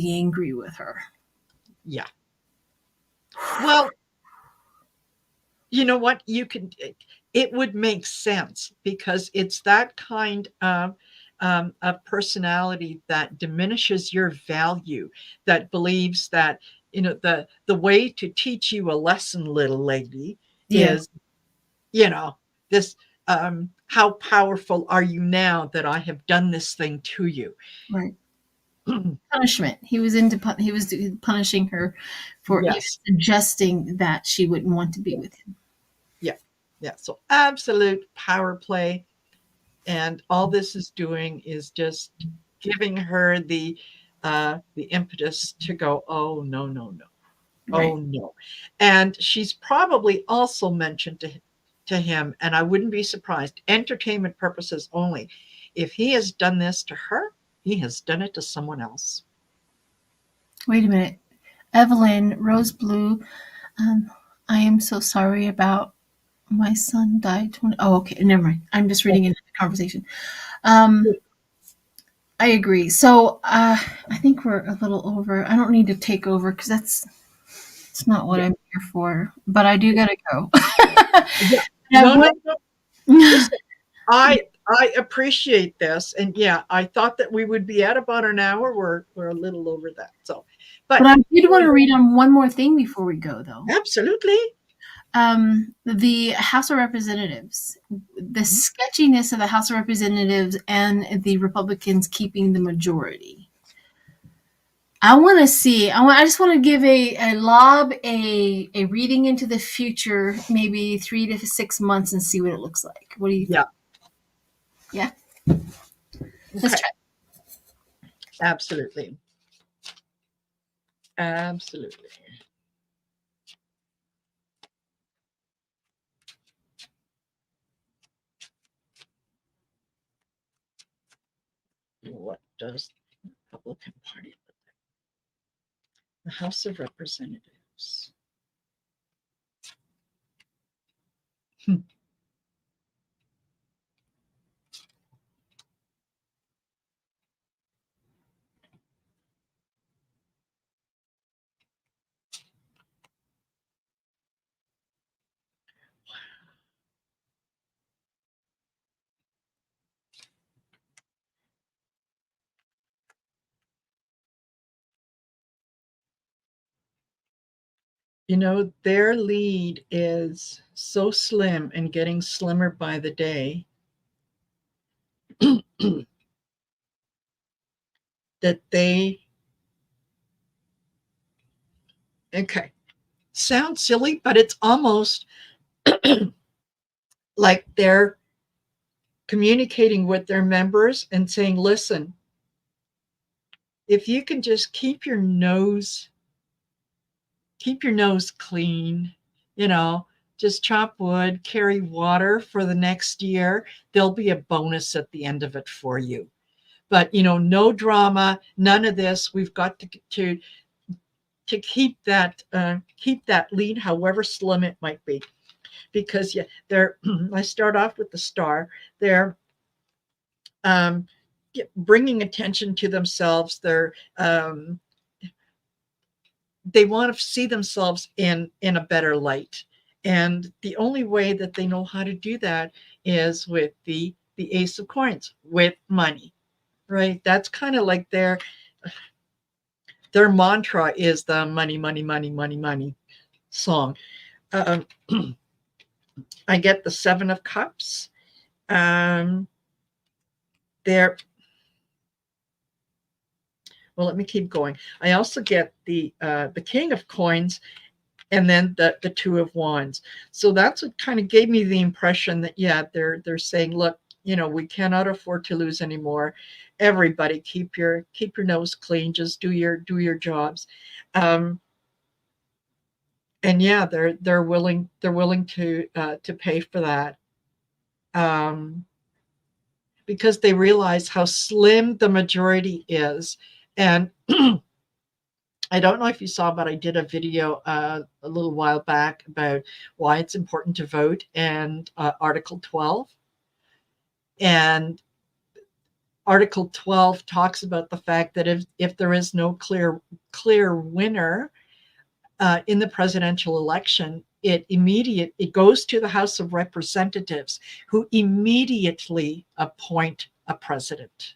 angry with her. Yeah. Well, you know what? It would make sense because it's that kind of personality that diminishes your value, that believes that, the way to teach you a lesson, little lady, Yeah. is, this, how powerful are you now that I have done this thing to you? Right. Punishment. He was punishing her for Yes. suggesting that she wouldn't want to be with him. Yeah. Yeah. So absolute power play. And all this is doing is just giving her the impetus to go, oh, no, no, no. Oh, Right. no. And she's probably also mentioned to him, and I wouldn't be surprised, entertainment purposes only. If he has done this to her, he has done it to someone else. Wait a minute. Evelyn, Rose Blue, um, I am so sorry about my son died. Oh, okay. Never mind. I'm just reading into the conversation. Um, I agree. So I think we're a little over. I don't need to take over because it's not what Yeah. I'm here for. But I do gotta go. Yeah. I No, no, would. no. Listen, I appreciate this, and yeah, I thought that we would be at about an hour. We're a little over that. So, But but I did want to read on one more thing before we go, though. absolutely. The House of Representatives, the sketchiness of the House of Representatives and the Republicans keeping the majority. I want to see. I just want to give a lob a reading into the future, maybe 3 to 6 months, and see what it looks like. What do you Yeah. think? Yeah, let's Okay. try. Absolutely. Absolutely. What does the Republican Party look like? The House of Representatives. Hmm. You know, their lead is so slim and getting slimmer by the day that they, okay, sounds silly, but it's almost like they're communicating with their members and saying, listen, if you can just keep your nose clean, you know, just chop wood, carry water for the next year, there'll be a bonus at the end of it for you. But you know, no drama, none of this. We've got to keep that lead, however slim it might be, because yeah, they're. I start off with the star. They're um, bringing attention to themselves. They want to see themselves in a better light, and the only way that they know how to do that is with the ace of coins, with money, right? That's kind of like their mantra is the money, money, money, money, money song. um, I get the seven of cups. um, there well, let me keep going. I also get the king of coins, and then the two of wands. So that's what kind of gave me the impression that yeah, they're saying, look, you know, we cannot afford to lose anymore. Everybody keep your nose clean, just do your jobs. um, and yeah, they're willing to pay for that, um, because they realize how slim the majority is. And I don't know if you saw, but I did a video a little while back about why it's important to vote, and Article 12. And Article 12 talks about the fact that if there is no clear winner in the presidential election, it goes to the House of Representatives, who immediately appoint a president.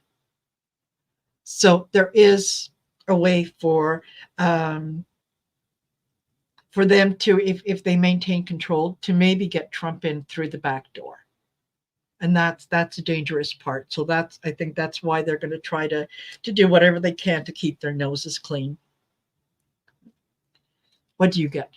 So there is a way um, for them to, if they maintain control, to maybe get Trump in through the back door. And that's a dangerous part. So I think that's why they're going to try to do whatever they can to keep their noses clean. What do you get?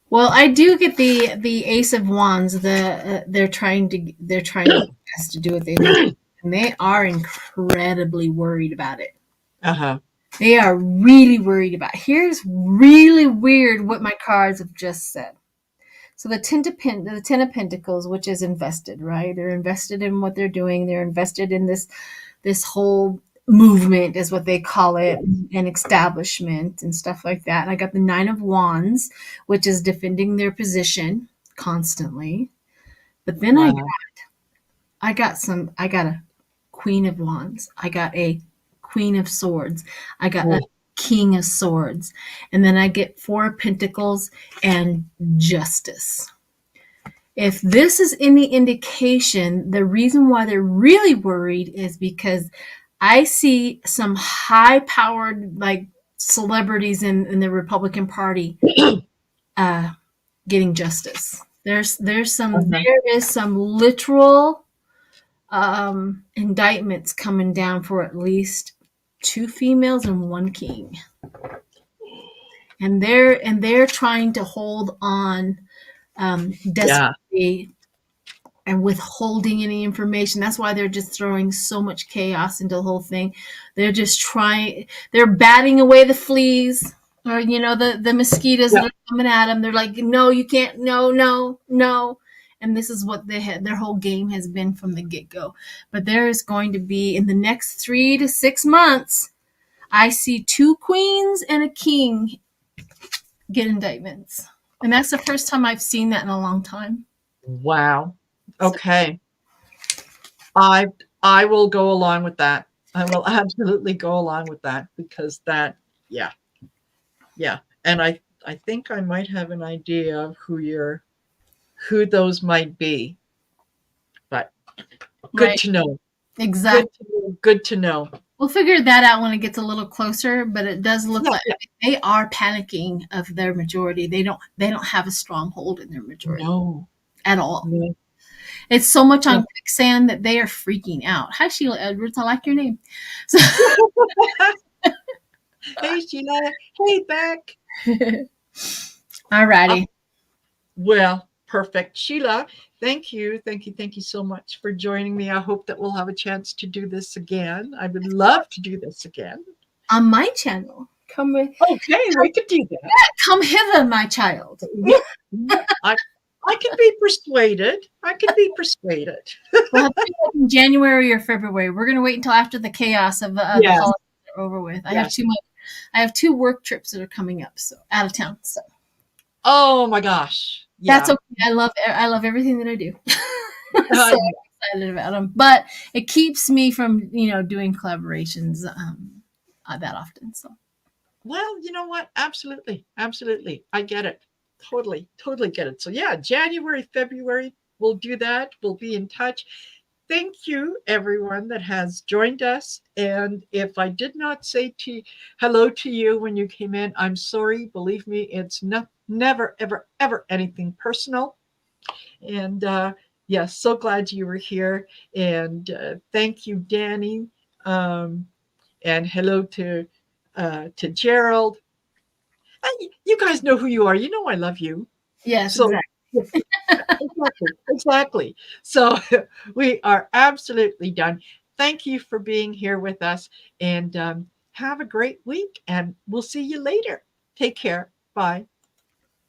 Well, I do get the Ace of Wands. They're trying to do what they want, and they are incredibly worried about it. Uh-huh. They are really worried about it. Here's really weird what my cards have just said. So the Ten of Pentacles, which is invested, right? They're invested in what they're doing. They're invested in this whole movement, is what they call it, and establishment and stuff like that. And I got the Nine of Wands, which is defending their position constantly. But then Wow. I got a Queen of Wands. I got a Queen of Swords. I got a Oh, King of Swords. And then I get Four of Pentacles and Justice. If this is any indication, the reason why they're really worried is because I see some high powered, like, celebrities in the Republican Party uh, getting justice. uh-huh. There is some literal indictments coming down for at least two females and one king, and they're trying to hold on Yeah. desperately and withholding any information. That's why they're just throwing so much chaos into the whole thing. They're batting away the fleas, or the mosquitoes Yeah. that are coming at them. They're like, no, you can't, no, no, no. And this is what their whole game has been from the get-go. But there is going to be, in the next 3 to 6 months, I see two queens and a king get indictments. And that's the first time I've seen that in a long time. Wow. So, Okay. I I will go along with that. I will absolutely go along with that, because yeah, yeah. And I think I might have an idea of who those might be. But good right. to know. Good Exactly. to know. Good to know. We'll figure that out when it gets a little closer, but it does look Yeah, like yeah. they are panicking of their majority. They don't have a stronghold in their majority No, at all. no. It's so much Yeah. on quicksand that they are freaking out. Hi, Sheila Edwards. I like your name. So, Hey, Sheila. Hey, Beck. all Uh, righty. well, perfect. Sheila, thank you. Thank you. Thank you so much for joining me. I hope that we'll have a chance to do this again. I would love to do this again. On my channel. Okay, we could do that. Come hither, my child. Yeah, yeah. I can be persuaded. I can be persuaded. We'll have to do it in January or February. We're going to wait until after the chaos of the Yes, holidays are over with. yes. I have 2 work trips that are coming up, so out of town. So Oh my gosh. that's Yeah. okay. I love everything that I do. Uh, So excited about them, but it keeps me from doing collaborations that often. So well, you know what? Absolutely. Absolutely. I get it. Totally. Totally get it. So, yeah, January, February, we'll do that. We'll be in touch. Thank you, everyone that has joined us. And if I did not say hello to you when you came in, I'm sorry. Believe me, it's never, ever, ever anything personal. And yes, so glad you were here. And thank you, Danny. Um, and hello to Gerald. You guys know who you are. You know I love you. yes, So exactly. yeah, exactly, exactly. So we are absolutely done. Thank you for being here with us, and have a great week. And we'll see you later. Take care. Bye.